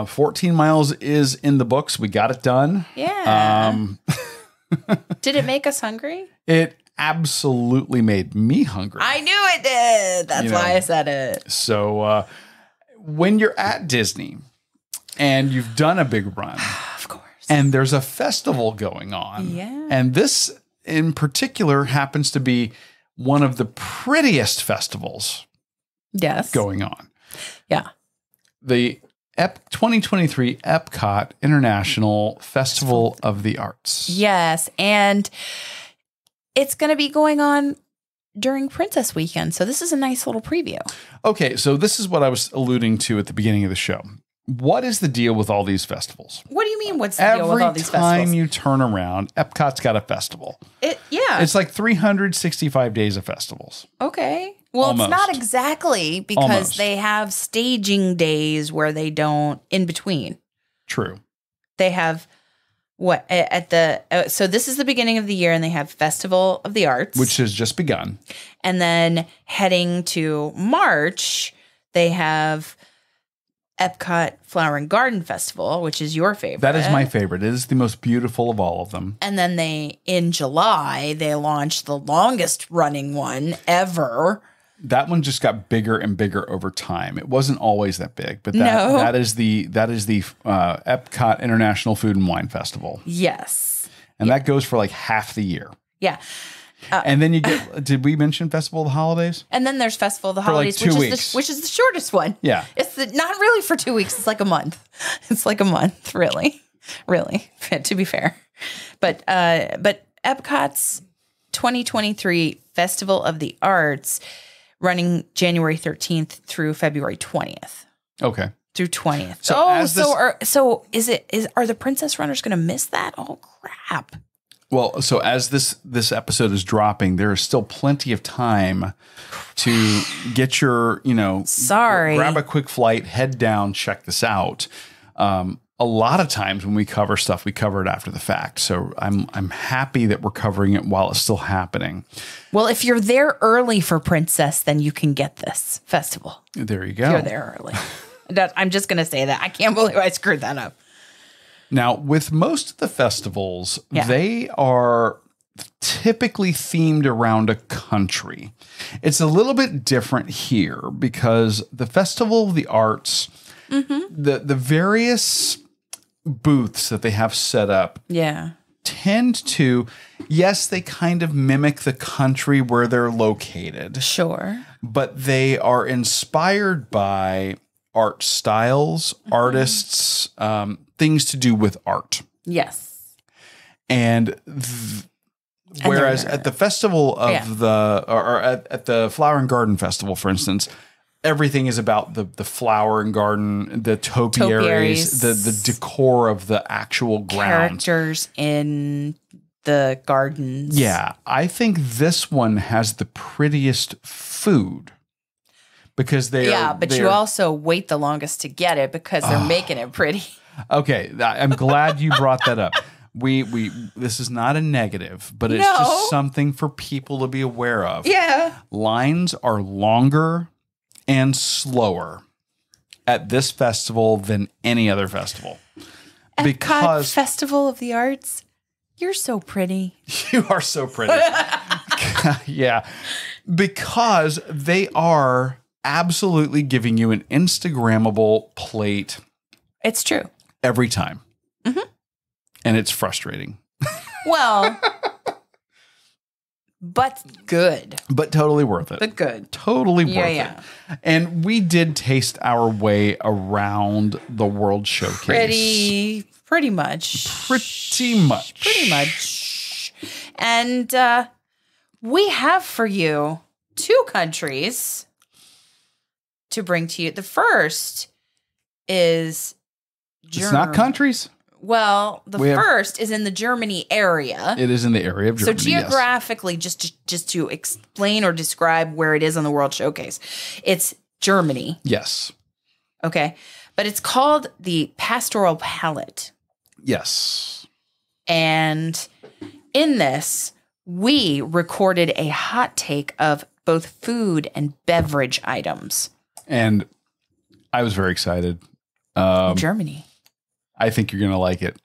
14 miles is in the books. We got it done. Yeah. Did it make us hungry? It absolutely made me hungry. I knew it did. That's why I said it. So when you're at Disney and you've done a big run, of course, and there's a festival going on, and this in particular happens to be one of the prettiest festivals going on. Yeah. The 2023 Epcot International Festival of the Arts. Yes. And it's going to be going on during Princess Weekend. So this is a nice little preview. Okay. So this is what I was alluding to at the beginning of the show. What is the deal with all these festivals? What do you mean what's the deal with all these festivals? Every time you turn around, Epcot's got a festival. It's like 365 days of festivals. Okay. Well, Almost. It's not exactly because they have staging days where they don't in between. True. They have so this is the beginning of the year and they have Festival of the Arts. Which has just begun. And then heading to March, they have Epcot Flower and Garden Festival, which is your favorite. That is my favorite. It is the most beautiful of all of them. And then in July, they launched the longest running one ever. That one just got bigger and bigger over time. It wasn't always that big, but that is the Epcot International Food and Wine Festival. Yes. And that goes for like half the year. Yeah. And then you get, did we mention Festival of the Holidays? And then there's Festival of the For like Holidays, 2 weeks. which is the shortest one. Yeah. It's not really for 2 weeks. It's like a month. It's like a month, really. Really, to be fair. But Epcot's 2023 Festival of the Arts running January 13th through February 20th. Okay. Through 20th. Are the Princess Runners going to miss that? Oh, crap. Well, so as this episode is dropping, there is still plenty of time to get your, grab a quick flight, head down, check this out. A lot of times when we cover stuff, we cover it after the fact. So I'm happy that we're covering it while it's still happening. Well, if you're there early for Princess, then you can get this festival. There you go. If you're there early. I'm just going to say that. I can't believe I screwed that up. Now, with most of the festivals, they are typically themed around a country. It's a little bit different here because the Festival of the Arts, the various booths that they have set up tend to, yes, they kind of mimic the country where they're located. Sure. But they are inspired by art styles, artists, things to do with art. Yes. And whereas at the festival of at the Flower and Garden Festival, for instance, everything is about the flower and garden, the topiaries, the decor of the actual ground. Characters in the gardens. Yeah. I think this one has the prettiest food. Because you also wait the longest to get it because they're making it pretty. Okay, I'm glad you brought that up. This is not a negative, but it's just something for people to be aware of. Yeah. Lines are longer and slower at this festival than any other festival. Because Festival of the Arts, you're so pretty. You are so pretty. Yeah. Because they are absolutely giving you an Instagrammable plate. It's true. Every time. Mm-hmm. And it's frustrating. Well, but good. But totally worth it. But good. Totally worth it. And we did taste our way around the World Showcase. Pretty much. And we have for you 2 countries to bring to you. The first is Germany. It's not countries. Well, first is in the Germany area. It is in the area of Germany. So geographically, just to explain or describe where it is on the World Showcase, it's Germany. Yes. Okay. But it's called the Pastoral Palette. Yes. And in this, we recorded a hot take of both food and beverage items. And I was very excited. Germany. I think you're going to like it.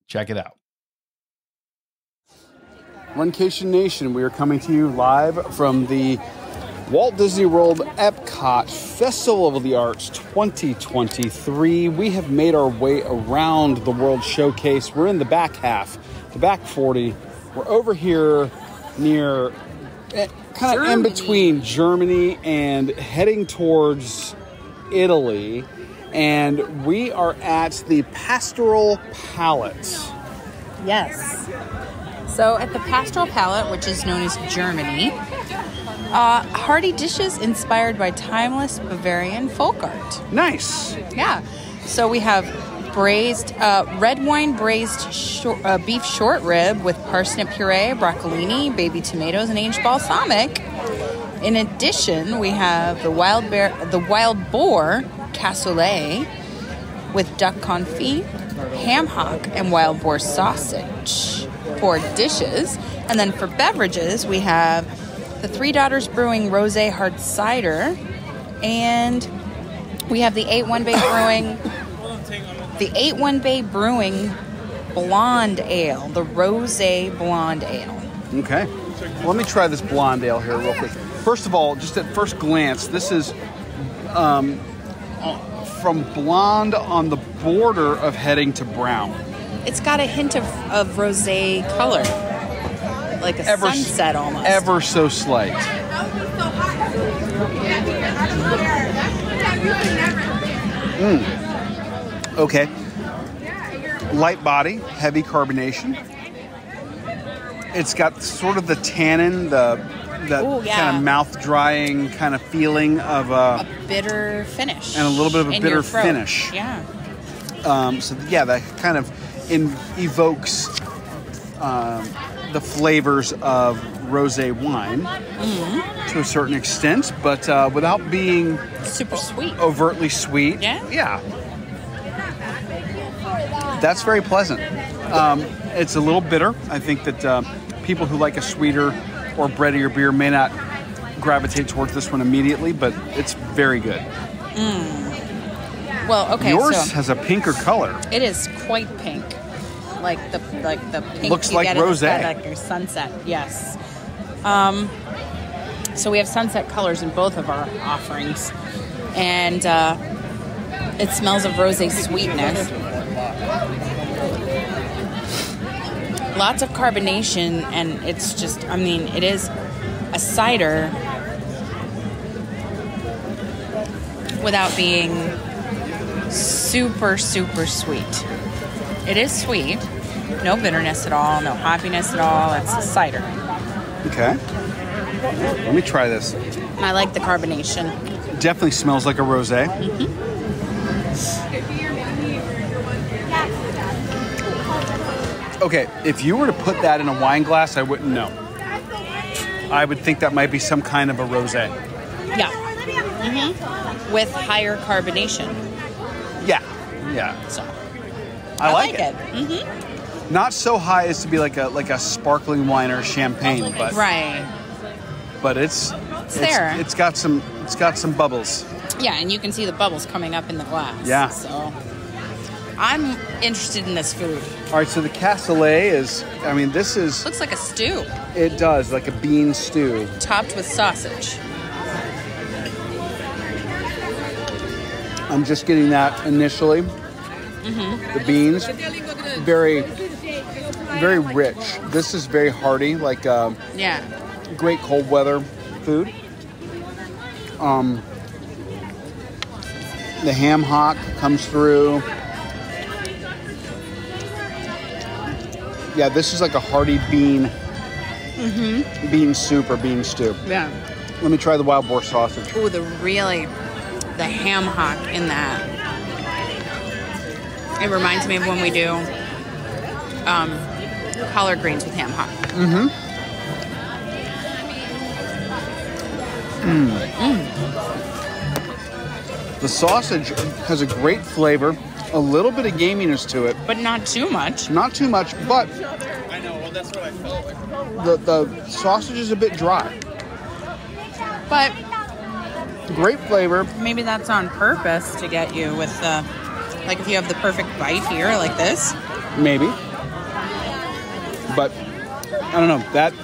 Check it out. Runcation Nation, we are coming to you live from the Walt Disney World Epcot Festival of the Arts 2023. We have made our way around the World Showcase. We're in the back half, the back 40. We're over here near, kind of in between Germany and heading towards Italy. And we are at the Pastoral Palette. Yes. So at the Pastoral Palette, which is known as Germany, hearty dishes inspired by timeless Bavarian folk art. Nice. Yeah. So we have red wine braised beef short rib with parsnip puree, broccolini, baby tomatoes, and aged balsamic. In addition, we have the wild boar cassoulet with duck confit, ham hock, and wild boar sausage for dishes. And then for beverages, we have the Three Daughters Brewing Rosé Hard Cider, and we have the 8-1 Bay Brewing Blonde Ale, the Rosé Blonde Ale. Okay. Well, let me try this blonde ale here real quick. First of all, just at first glance, this is from blonde on the border of heading to brown. It's got a hint of rosé color. like a sunset almost. Ever so slight. Okay. Light body, heavy carbonation. It's got sort of the tannin, the kind of mouth drying kind of feeling of a bitter finish. And a little bit of a bitter finish. Yeah. That kind of evokes the flavors of rosé wine to a certain extent, but without being super sweet, overtly sweet. Yeah. That's very pleasant. It's a little bitter. I think that people who like a sweeter or breadier beer may not gravitate towards this one immediately, but it's very good. Well, okay. Yours has a pinker color. It is quite pink, like the pink. Looks like rosé, like your sunset. Yes. So we have sunset colors in both of our offerings, and it smells of rosé sweetness. Lots of carbonation, and it's just, I mean, it is a cider without being super, super sweet. It is sweet, no bitterness at all, no hoppiness at all. It's a cider. Okay. Let me try this. I like the carbonation. Definitely smells like a rosé. Okay, if you were to put that in a wine glass, I wouldn't know. I would think that might be some kind of a rosé. Yeah. With higher carbonation. Yeah. So I like it. Not so high as to be like a sparkling wine or champagne, but right. But it's there. It's got some bubbles. Yeah, and you can see the bubbles coming up in the glass. Yeah. So I'm interested in this food. All right, so the cassoulet is, I mean, this is... Looks like a stew. It does, like a bean stew. Topped with sausage. I'm just getting that initially. The beans, very, very rich. This is very hearty, like great cold weather food. The ham hock comes through. Yeah, this is like a hearty bean soup or bean stew. Yeah. Let me try the wild boar sausage. Ooh, the ham hock in that. It reminds me of when we do collard greens with ham hock. The sausage has a great flavor, a little bit of gaminess to it. But not too much. Not too much, but I know, well, that's what I felt like. The sausage is a bit dry. But great flavor. Maybe that's on purpose to get you with like if you have the perfect bite here like this. Maybe. But I don't know. That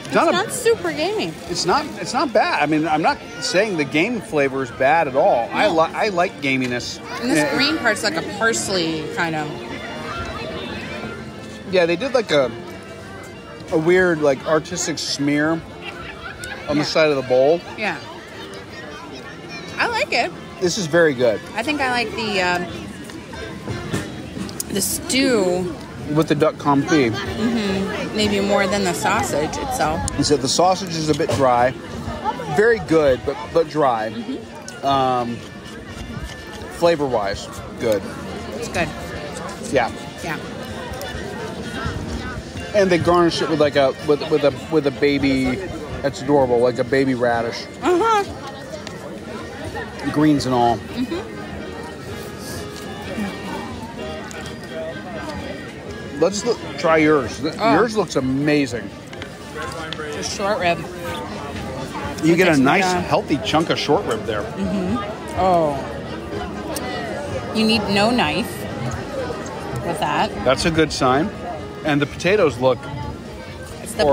it's not super gamey. It's not bad. I mean, I'm not saying the game flavor is bad at all. No. I like gaminess. And this green part's like a parsley kind of. Yeah, they did like a weird like artistic smear on the side of the bowl. Yeah. I like it. This is very good. I think I like the stew with the duck confit. Maybe more than the sausage itself. He said the sausage is a bit dry. Very good, but dry. Flavor-wise, good. It's good. Yeah. Yeah. And they garnish it with like with a baby. That's adorable, like a baby radish. Greens and all. Let's try yours. Yours looks amazing. Just short rib. You get a nice, healthy chunk of short rib there. Oh. You need no knife with that. That's a good sign. And the potatoes look... It's a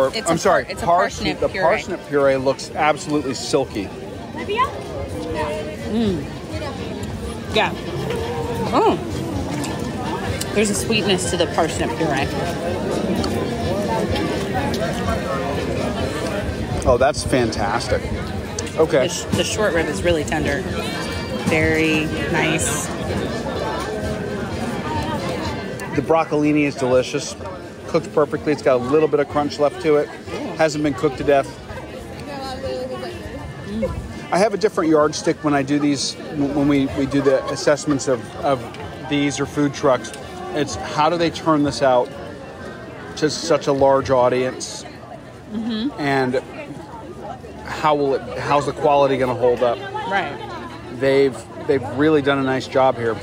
parsnip puree. The parsnip puree looks absolutely silky. Yeah. Oh. There's a sweetness to the parsnip puree. Oh, that's fantastic. Okay. The short rib is really tender. Very nice. The broccolini is delicious. Cooked perfectly. It's got a little bit of crunch left to it. Hasn't been cooked to death. I have a different yardstick when I do these, when we do the assessments of these or food trucks. It's how do they turn this out to such a large audience, and how's the quality going to hold up? Right. They've really done a nice job here.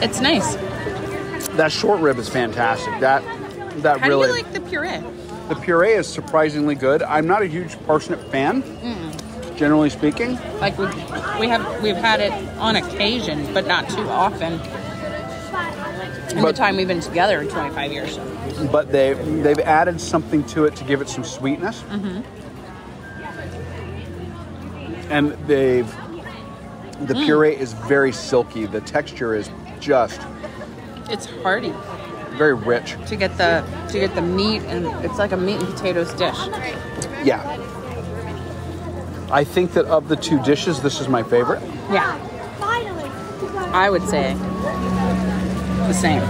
It's nice. That short rib is fantastic. That How really. do you like the puree? The puree is surprisingly good. I'm not a huge parsnip fan, generally speaking. Like we've had it on occasion, but not too often. In the time we've been together in 25 years. But they've added something to it to give it some sweetness. And the puree is very silky. The texture is just, it's hearty. Very rich. To get the meat, and it's like a meat and potatoes dish. Yeah. I think that of the two dishes, this is my favorite. Yeah. I would say the same.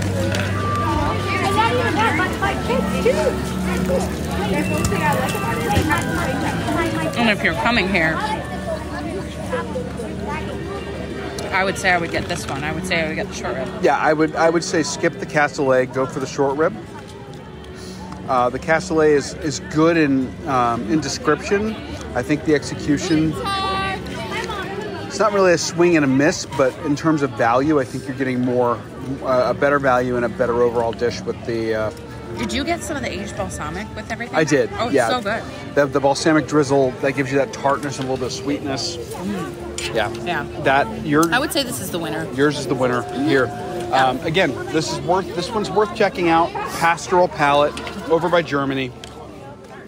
And if you're coming here, I would say I would get this one. I would say I would get the short rib. Yeah, I would say skip the cassoulet, go for the short rib. The cassoulet is good in description. I think the execution, it's not really a swing and a miss, but in terms of value, I think you're getting a better value and a better overall dish with the... Did you get some of the aged balsamic with everything? I did. Oh, it's yeah. so good. The balsamic drizzle, that gives you that tartness and a little bit of sweetness. Yeah. I would say this is the winner. Yours is the winner here. Again, this one's worth checking out. Pastoral Palate over by Germany.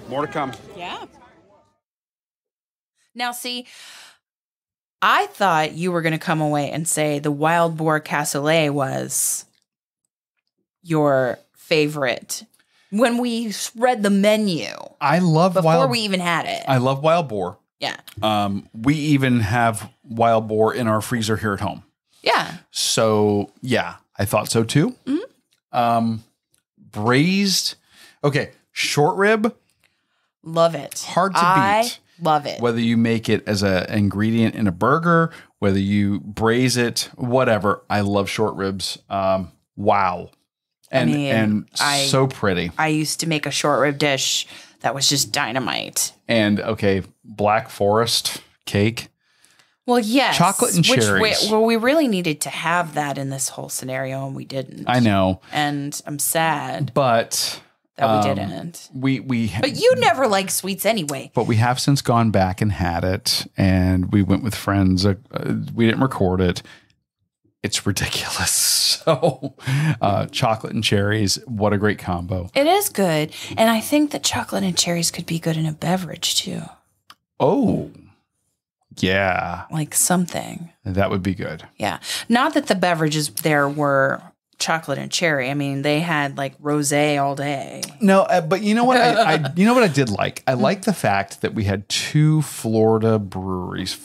More to come. Yeah. Now, see, I thought you were going to come away and say the wild boar cassoulet was your favorite when we read the menu. I love before we even had it. I love wild boar. Yeah. We even have wild boar in our freezer here at home. Yeah. So, yeah, I thought so too. Braised. Okay. Short rib. Love it. Hard to beat. Love it. Whether you make it as an ingredient in a burger, whether you braise it, whatever. I love short ribs. Wow. And so pretty. I used to make a short rib dish that was just dynamite. And okay, Black Forest cake. Well, yes. Chocolate and cherries. We really needed to have that in this whole scenario, and we didn't. I know. And I'm sad. But that we didn't. But you never liked sweets anyway. But we have since gone back and had it, and we went with friends. We didn't record it. It's ridiculous. So, chocolate and cherries, what a great combo. It is good. And I think that chocolate and cherries could be good in a beverage too. Oh, yeah. Like something. That would be good. Yeah. Not that the beverages there were chocolate and cherry. I mean, they had like rosé all day. No, but you know what? You know what I did like? I like the fact that we had two Florida breweries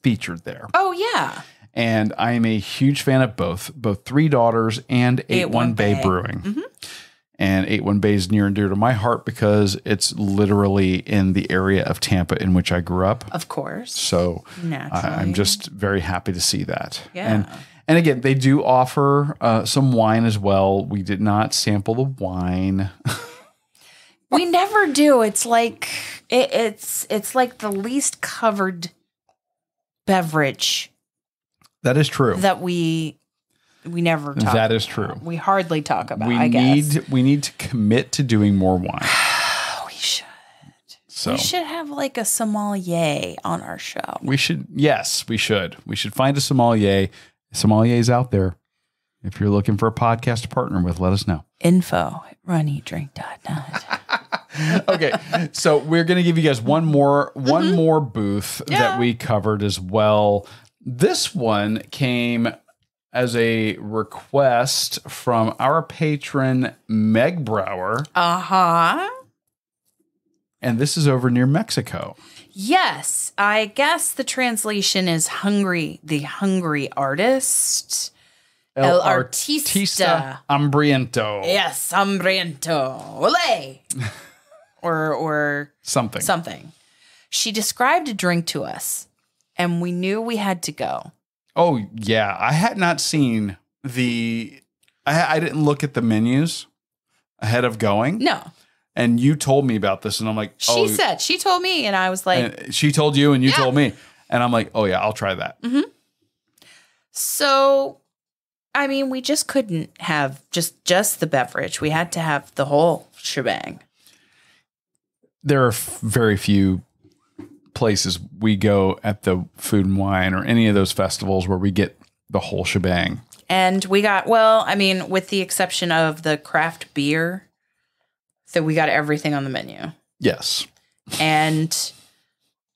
featured there. Oh, yeah. And I am a huge fan of both Three Daughters and 81 Bay Brewing. Mm-hmm. And 81 Bay is near and dear to my heart because it's literally in the area of Tampa in which I grew up. Of course. So I'm just very happy to see that. Yeah. And again, they do offer some wine as well. We did not sample the wine. We never do. It's like it's like the least covered beverage. That is true. That we never talk. That is true. We hardly talk about. I guess we need to commit to doing more wine. We should. So we should have like a sommelier on our show. We should. Yes, we should. We should find a sommelier. Sommeliers out there. If you're looking for a podcast to partner with, let us know. info@runeatdrink.net. Okay, so we're going to give you guys one more booth that we covered as well. This one came as a request from our patron Meg Brower. And this is over near Mexico. Yes, I guess the translation is hungry, the hungry artist. El artista hambriento. Yes, hambriento. Ole. or something. She described a drink to us, and we knew we had to go. Oh, yeah. I had not seen I didn't look at the menus ahead of going. No. And you told me about this, and I'm like, oh. She told me, and I was like. And she told you, and you told me. And I'm like, oh, yeah, I'll try that. Mm-hmm. So, I mean, we just couldn't have just the beverage. We had to have the whole shebang. There are very few places we go at the Food and Wine or any of those festivals where we get the whole shebang. And we got, well, I mean, with the exception of the craft beer, that we got everything on the menu. Yes. And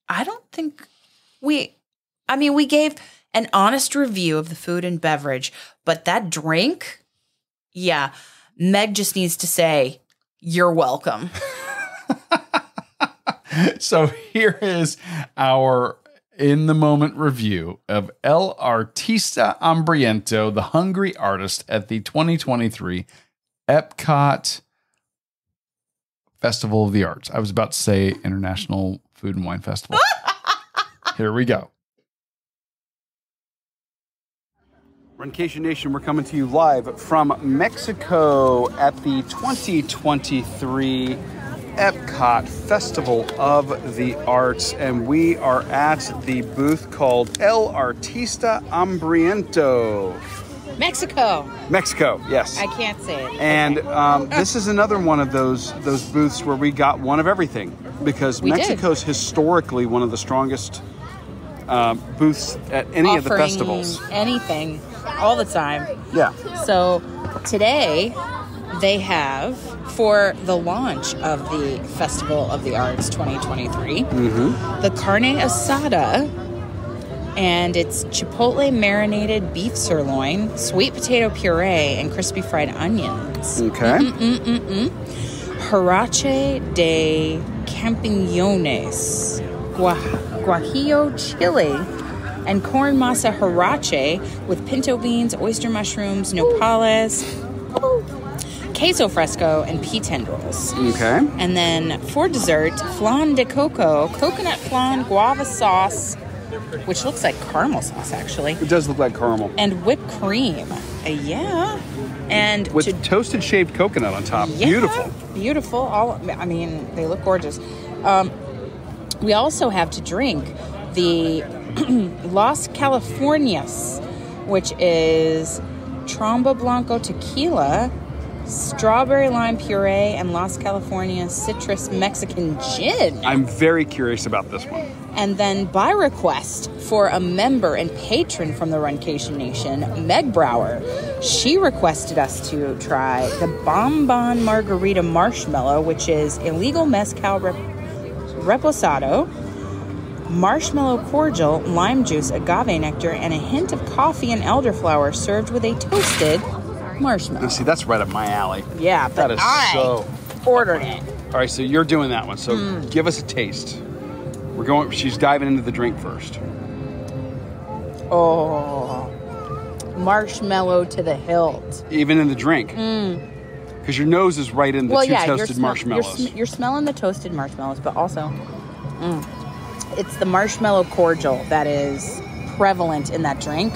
I don't think we gave an honest review of the food and beverage, but that drink, yeah, Meg just needs to say, you're welcome. So here is our in-the-moment review of El Artista Hambriento, the Hungry Artist, at the 2023 Epcot Festival of the Arts. I was about to say International Food and Wine Festival. Here we go. Runcation Nation, we're coming to you live from Mexico at the 2023 Epcot Festival of the Arts, and we are at the booth called El Artista Hambriento. Mexico, yes. I can't say it. And this is another one of those booths where we got one of everything, because Mexico's historically one of the strongest booths at any of the festivals. Anything, all the time. Yeah. So today they have, for the launch of the Festival of the Arts 2023, the carne asada, and it's chipotle marinated beef sirloin, sweet potato puree, and crispy fried onions. Okay. Huarache de champiñones, guajillo chili, and corn masa huarache with pinto beans, oyster mushrooms, nopales, queso fresco, and pea tendrils. Okay. And then for dessert, flan de coco, coconut flan guava sauce, which looks like caramel sauce, actually. It does look like caramel. And whipped cream. Yeah. And with toasted shaved coconut on top. Yeah, beautiful. Beautiful. They look gorgeous. We also have to drink the Las Californias, which is Tromba Blanco tequila, strawberry lime puree, and Las Californias citrus Mexican gin. I'm very curious about this one. And then by request for a member and patron from the Runcation Nation, Meg Brower, she requested us to try the Bonbon Margarita Marshmallow, which is illegal mezcal reposado, marshmallow cordial, lime juice, agave nectar, and a hint of coffee and elderflower served with a toasted marshmallow. Now, see, that's right up my alley. Yeah, but I ordered it. All right, so you're doing that one. So give us a taste. She's diving into the drink first. Oh, marshmallow to the hilt. Even in the drink. Because your nose is right in the toasted marshmallows. You're smelling the toasted marshmallows, but also it's the marshmallow cordial that is prevalent in that drink.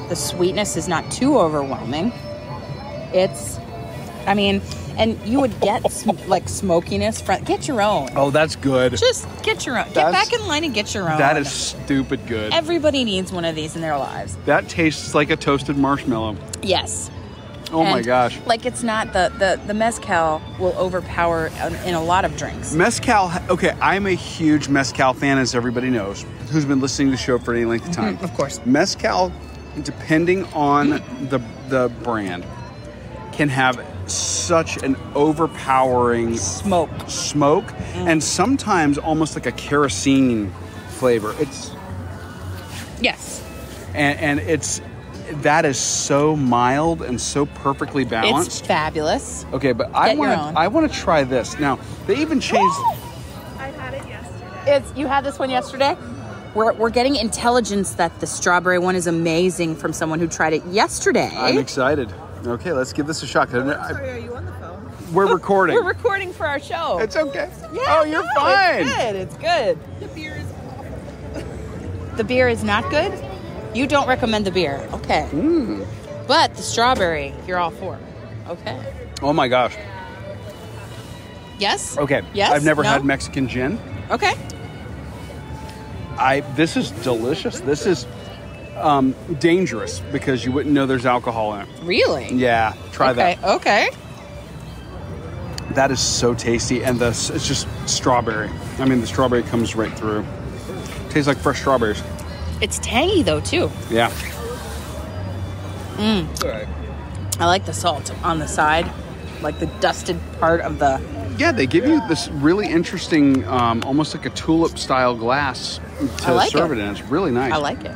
The sweetness is not too overwhelming. And you would get like smokiness from. Get your own. Oh, that's good. Just get your own. Get back in line and get your own. That is stupid good. Everybody needs one of these in their lives. That tastes like a toasted marshmallow. Yes. Oh my gosh. Like, it's not the mezcal will overpower in a lot of drinks. Mezcal, okay, I'm a huge mezcal fan, as everybody knows, who's been listening to the show for any length of time. Of course. Mezcal, depending on the brand, can have such an overpowering Smoke. and sometimes almost like a kerosene flavor. Yes. And that is so mild and so perfectly balanced. It's fabulous. Okay, but I want to try this. Now, they even changed. I had it yesterday. You had this one yesterday? We're getting intelligence that the strawberry one is amazing from someone who tried it yesterday. I'm excited. Okay, let's give this a shot. Sorry, are you on the phone? We're recording. We're recording for our show. It's okay. Yeah, oh, you're fine. It's good. The beer is awful. The beer is not good? You don't recommend the beer. Okay. But the strawberry, you're all for. Okay. Oh my gosh. Yes? Okay. Yes? I've never No? had Mexican gin. Okay. This is delicious. This is dangerous because you wouldn't know there's alcohol in it. Really? Yeah, try that. Okay. That is so tasty, and it's just strawberry. I mean, the strawberry comes right through. Tastes like fresh strawberries. It's tangy though too. Yeah. I like the salt on the side, like the dusted part of the. Yeah, they give you this really interesting, almost like a tulip-style glass to serve it in. It's really nice. I like it.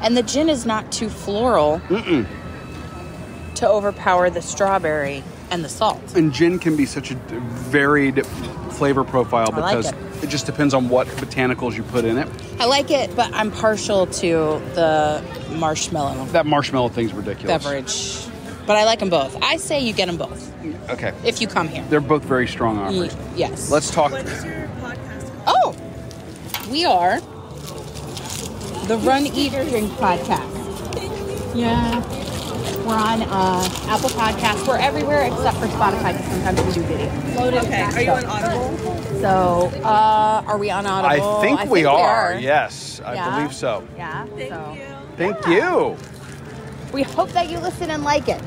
And the gin is not too floral to overpower the strawberry and the salt. And gin can be such a varied flavor profile because it just depends on what botanicals you put in it. I like it, but I'm partial to the marshmallow That marshmallow thing's ridiculous. beverage. But I like them both. I say you get them both Okay. if you come here. They're both very strong offers. Yes. Let's talk. What is your podcast called? Oh, we are the Run, Eat, Drink podcast. Yeah. We're on Apple Podcasts. We're everywhere except for Spotify because sometimes we do video. Okay, are you on Audible? So, are we on Audible? I think we are. Yes, I Yeah. believe so. Yeah. Thank you. Thank you. We hope that you listen and like it.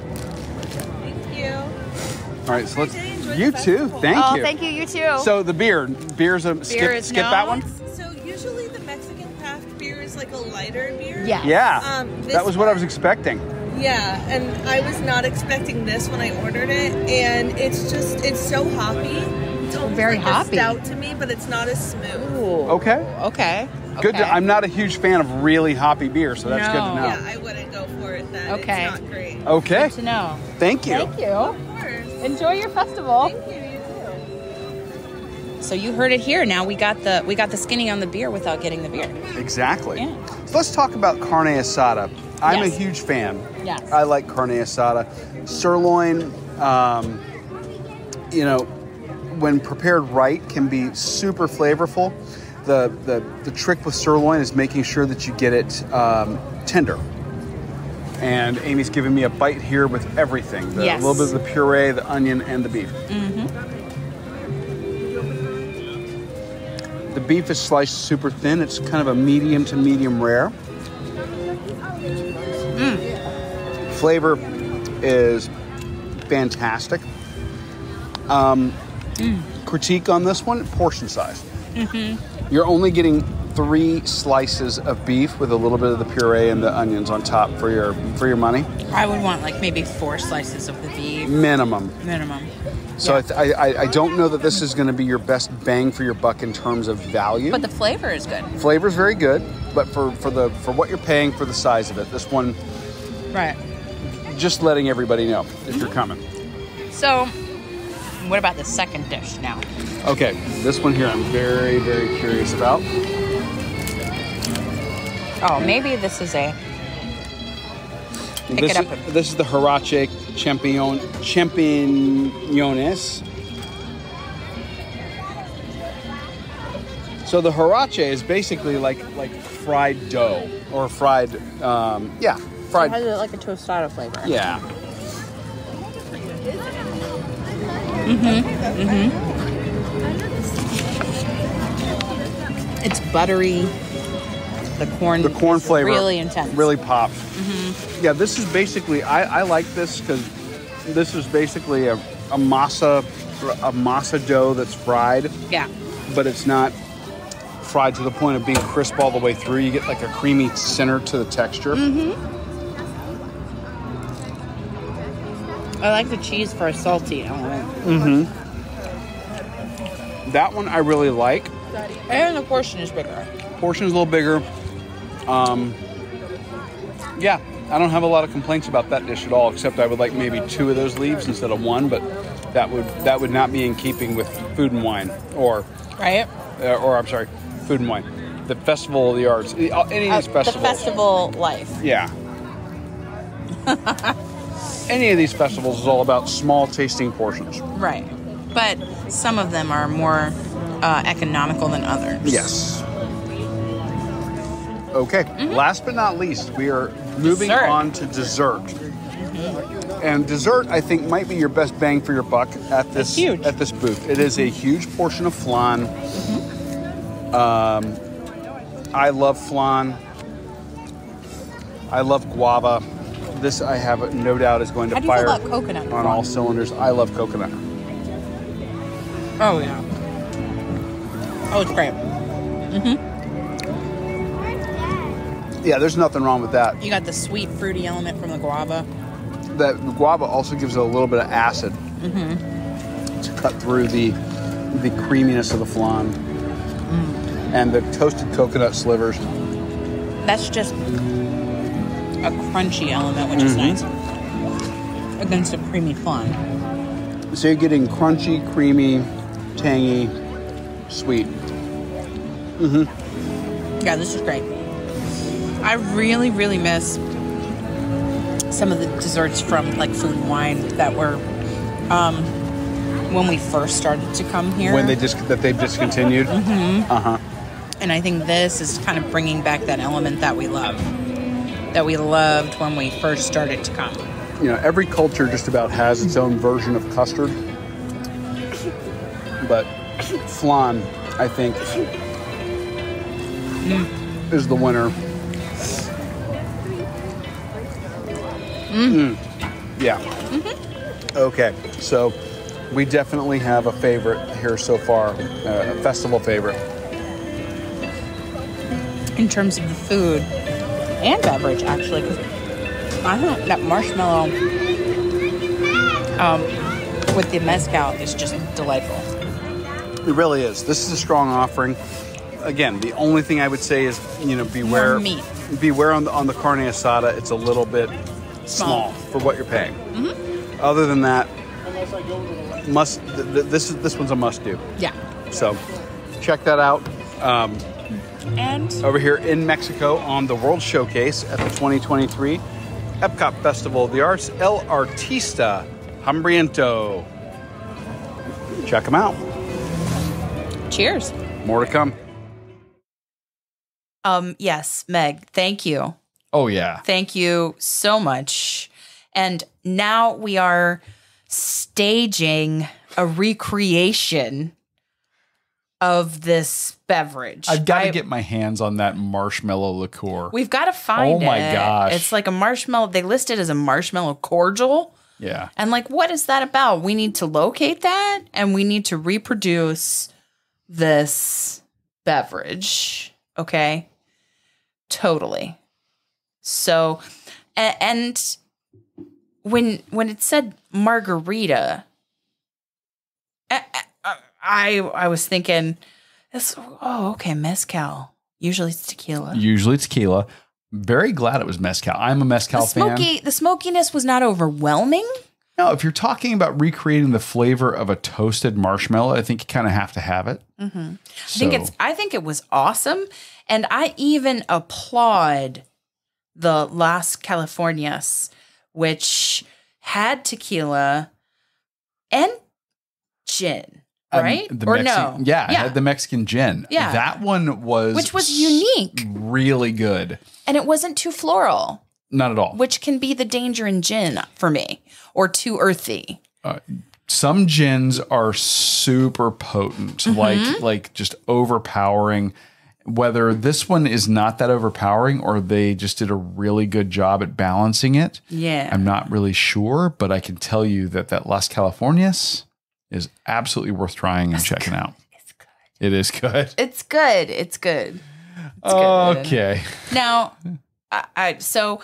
Thank you. All right, so let's. Did you enjoy You the too. festival? Thank you. Thank you. You too. So the beer's a skip is that no. one. So usually the Mexican craft beer is like a lighter beer. Yeah. Yeah, This that was what I one- was expecting. Yeah, and I was not expecting this when I ordered it, and it's so hoppy. It's almost Very like hoppy. a stout to me, but it's not as smooth. Ooh. Okay. Okay. Good. Okay. I'm not a huge fan of really hoppy beer, so that's good to No. know. Yeah, I wouldn't go for it then. Okay. It's not great. Okay. Good to know. Thank you. Thank you. Of course. Enjoy your festival. Thank you, you too. So you heard it here. Now we got the skinny on the beer without getting the beer. Exactly. Yeah. So let's talk about carne asada. I'm a Yes. huge fan. Yes. I like carne asada. Sirloin, when prepared right, can be super flavorful. The trick with sirloin is making sure that you get it tender. And Amy's giving me a bite here with everything. Yes. A little bit of the puree, the onion, and the beef. The beef is sliced super thin. It's kind of a medium to medium rare. Flavor is fantastic. Critique on this one, portion size. You're only getting 3 slices of beef with a little bit of the puree and the onions on top for your money. I would want like maybe 4 slices of the beef Minimum. minimum. So I don't know that this is going to be your best bang for your buck in terms of value. But the flavor is good. Flavor's very good, but for what you're paying for the size of it, this one, Right. just letting everybody know if you're coming. So, what about the second dish now? Okay, this one here I'm very, very curious about. Oh, maybe this is a. Pick it up. This is the Huarache Champiñones. So the Huarache is basically like fried dough or fried, fried. It has like a tostada flavor. Yeah. It's buttery. The corn flavor really intense. really pops. Yeah, this is basically I like this because this is basically a masa dough that's fried, Yeah. but it's not fried to the point of being crisp all the way through. You get like a creamy center to the texture. I like the cheese for a salty element. Mm-hmm. That one I really like. And the portion is bigger. Portion is a little bigger. Yeah, I don't have a lot of complaints about that dish at all, except I would like maybe 2 of those leaves instead of 1, but that would not be in keeping with Food and Wine or I'm sorry, Food and Wine. The Festival of the Arts, any of these festivals. The festival life. Yeah. Any of these festivals is all about small tasting portions. Right. But some of them are more economical than others. Yes. Okay. Last but not least, we are moving on to dessert. And dessert, I think, might be your best bang for your buck at this booth. It is a huge portion of flan. I love flan. I love guava. This, I have no doubt, is going to fire How do you feel about coconut on all cylinders. I love coconut. Oh, yeah. Oh, it's great. Yeah, there's nothing wrong with that. You got the sweet, fruity element from the guava. The guava also gives it a little bit of acid to cut through the creaminess of the flan. And the toasted coconut slivers. That's just a crunchy element, which is nice, against a creamy flan. So you're getting crunchy, creamy, tangy, sweet. Yeah, this is great. I really, really miss some of the desserts from like Food and Wine that were when we first started to come here. When they've discontinued. And I think this is kind of bringing back that element that we love, that we loved when we first started to come. You know, every culture just about has its own version of custard. But flan, I think, is the winner. Yeah. Okay, so we definitely have a favorite here so far, a festival favorite. In terms of the food and beverage, actually, because I think that marshmallow with the mezcal is just delightful. It really is. This is a strong offering. Again, the only thing I would say is, beware. More meat. Beware on the carne asada. It's a little bit small for what you're paying. Other than that, this one's a must do. Yeah. So check that out. And over here in Mexico on the World Showcase at the 2023 Epcot Festival of the Arts, El Artista Hambriento. Check them out. Cheers. More to come. Yes, Meg, thank you. Oh, yeah. Thank you so much. And now we are staging a recreation of this beverage. I've got to get my hands on that marshmallow liqueur. We've got to find it. Oh, my gosh. It's like a marshmallow. They list it as a marshmallow cordial. Yeah. And like, what is that about? We need to locate that, and we need to reproduce this beverage. Okay? Totally. So, and when it said margarita, I was thinking, okay, mezcal. Usually it's tequila. Very glad it was mezcal. I'm a mezcal fan. The smokiness was not overwhelming. No, if you're talking about recreating the flavor of a toasted marshmallow, I think you kind of have to have it. I think it was awesome, and I even applaud the Las Californias, which had tequila and gin. Right? No? Yeah, it had the Mexican gin. Yeah. That one which was unique. Really good. And it wasn't too floral. Not at all. Which can be the danger in gin for me. Or too earthy. Some gins are super potent. Like just overpowering. Whether this one is not that overpowering or they just did a really good job at balancing it. Yeah. I'm not really sure, but I can tell you that Las Californias is absolutely worth trying and checking out. It's good. It is good. It's good. It's good. Okay. Now, so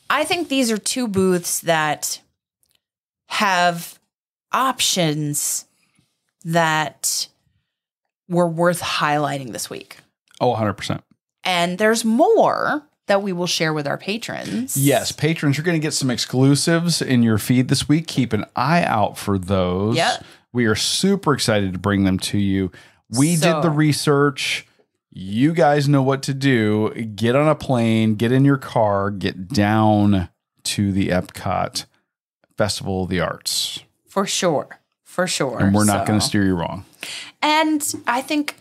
I think these are two booths that have options that were worth highlighting this week. Oh, 100%. And there's more that we will share with our patrons. Yes, patrons, you're going to get some exclusives in your feed this week. Keep an eye out for those. Yep. We are super excited to bring them to you. We did the research. You guys know what to do. Get on a plane, get in your car, get down to the Epcot Festival of the Arts. For sure. For sure. And we're not going to steer you wrong. And I think,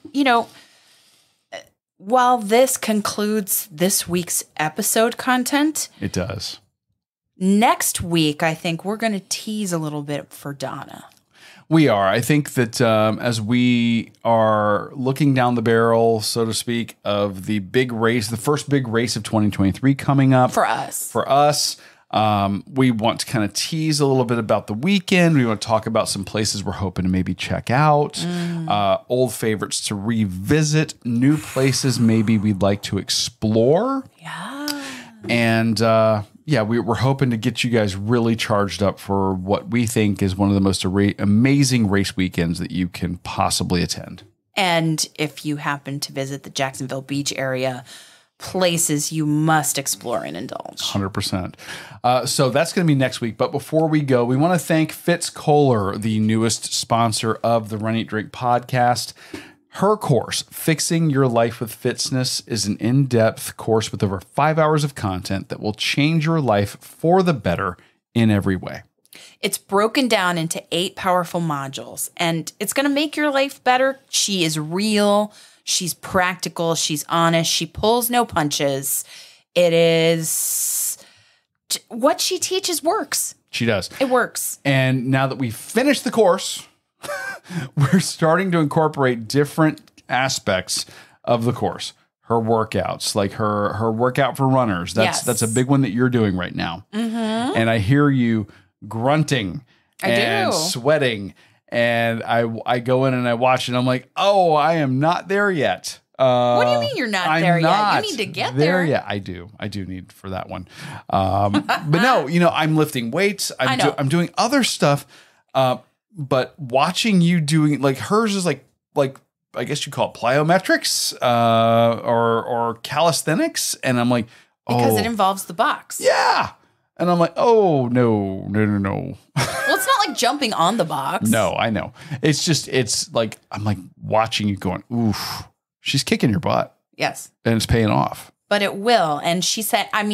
while this concludes this week's episode content, it does. Next week, I think we're going to tease a little bit for Donna. We are. I think that as we are looking down the barrel, so to speak, of the big race, the first big race of 2023 coming up. For us. We want to kind of tease a little bit about the weekend. We want to talk about some places we're hoping to maybe check out, old favorites to revisit, new places maybe we'd like to explore. Yeah. And we're hoping to get you guys really charged up for what we think is one of the most amazing race weekends that you can possibly attend. And if you happen to visit the Jacksonville Beach area, places you must explore and indulge. 100%. So that's going to be next week. But before we go, we want to thank Fitz Kohler, the newest sponsor of the Run, Eat, Drink podcast. Her course, Fixing Your Life with Fitness, is an in-depth course with over 5 hours of content that will change your life for the better in every way. It's broken down into 8 powerful modules, and it's going to make your life better. She is real. She's practical. She's honest. She pulls no punches. It is what she teaches works. She does. It works. And now that we've finished the course, we're starting to incorporate different aspects of the course. Her workouts, like her workout for runners. That's a big one that you're doing right now. Mm-hmm. And I hear you grunting and sweating. And I go in and I watch it and I'm like, oh, I am not there yet. What do you mean you're not there yet? You need to get there. Yeah, I do need for that one. But no, I'm lifting weights. I'm doing other stuff. But watching you doing, like, hers is like I guess you call it plyometrics or calisthenics. And I'm like, because it involves the box. Yeah. And I'm like, oh, no. Well, it's not like jumping on the box. No, I know. It's like, I'm like watching you going, oof, she's kicking your butt. Yes. And it's paying off. But it will. And she said, I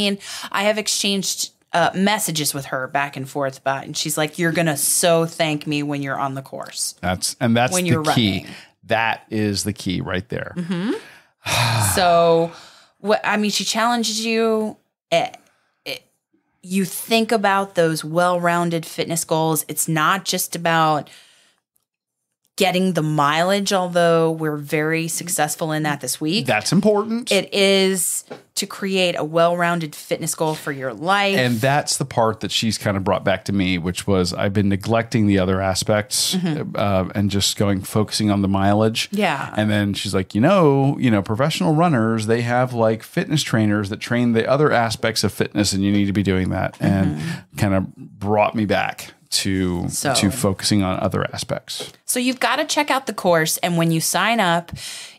have exchanged messages with her back and forth about it. And she's like, you're going to so thank me when you're on the course. That's when the you're key. Running. That is the key right there. Mm-hmm. So, she challenges you. You think about those well-rounded fitness goals. It's not just about getting the mileage, although we're very successful in that this week. That's important. It is to create a well-rounded fitness goal for your life. And that's the part that she's kind of brought back to me, which was I've been neglecting the other aspects and just focusing on the mileage. Yeah. And then she's like, professional runners, they have like fitness trainers that train the other aspects of fitness, and you need to be doing that. And kind of brought me back to focusing on other aspects. So you've got to check out the course, and when you sign up,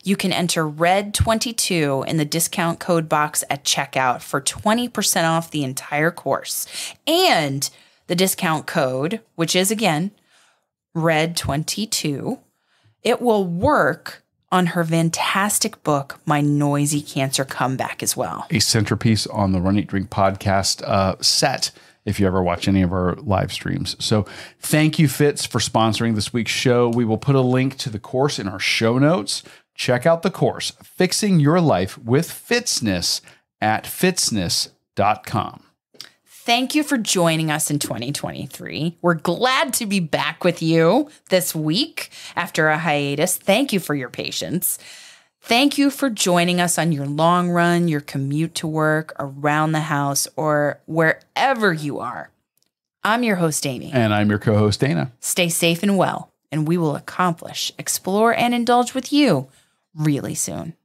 you can enter RED22 in the discount code box at checkout for 20% off the entire course. And the discount code, which is again RED22, it will work on her fantastic book, My Noisy Cancer Comeback, as well. A centerpiece on the Run, Eat, Drink podcast set, if you ever watch any of our live streams. So thank you, Fitz, for sponsoring this week's show. We will put a link to the course in our show notes. Check out the course, Fixing Your Life with Fitness, at fitness.com. Thank you for joining us in 2023. We're glad to be back with you this week after a hiatus. Thank you for your patience. Thank you for joining us on your long run, your commute to work, around the house, or wherever you are. I'm your host, Amy. And I'm your co-host, Dana. Stay safe and well, and we will accomplish, explore, and indulge with you really soon.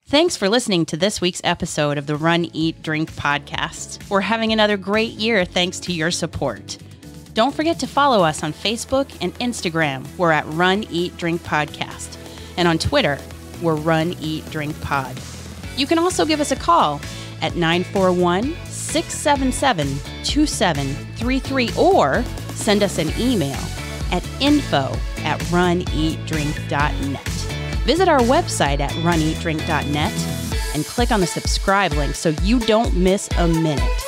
Thanks for listening to this week's episode of the Run, Eat, Drink podcast. We're having another great year thanks to your support. Don't forget to follow us on Facebook and Instagram. We're at Run, Eat, Drink Podcast. And on Twitter, we're Run, Eat, Drink Pod. You can also give us a call at 941-677-2733 or send us an email at info@runeatdrink.net. Visit our website at runeatdrink.net and click on the subscribe link so you don't miss a minute.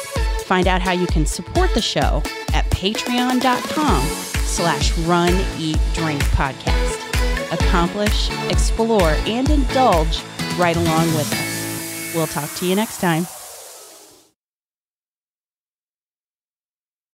Find out how you can support the show at patreon.com/runeatdrinkpodcast. Accomplish, explore, and indulge right along with us. We'll talk to you next time.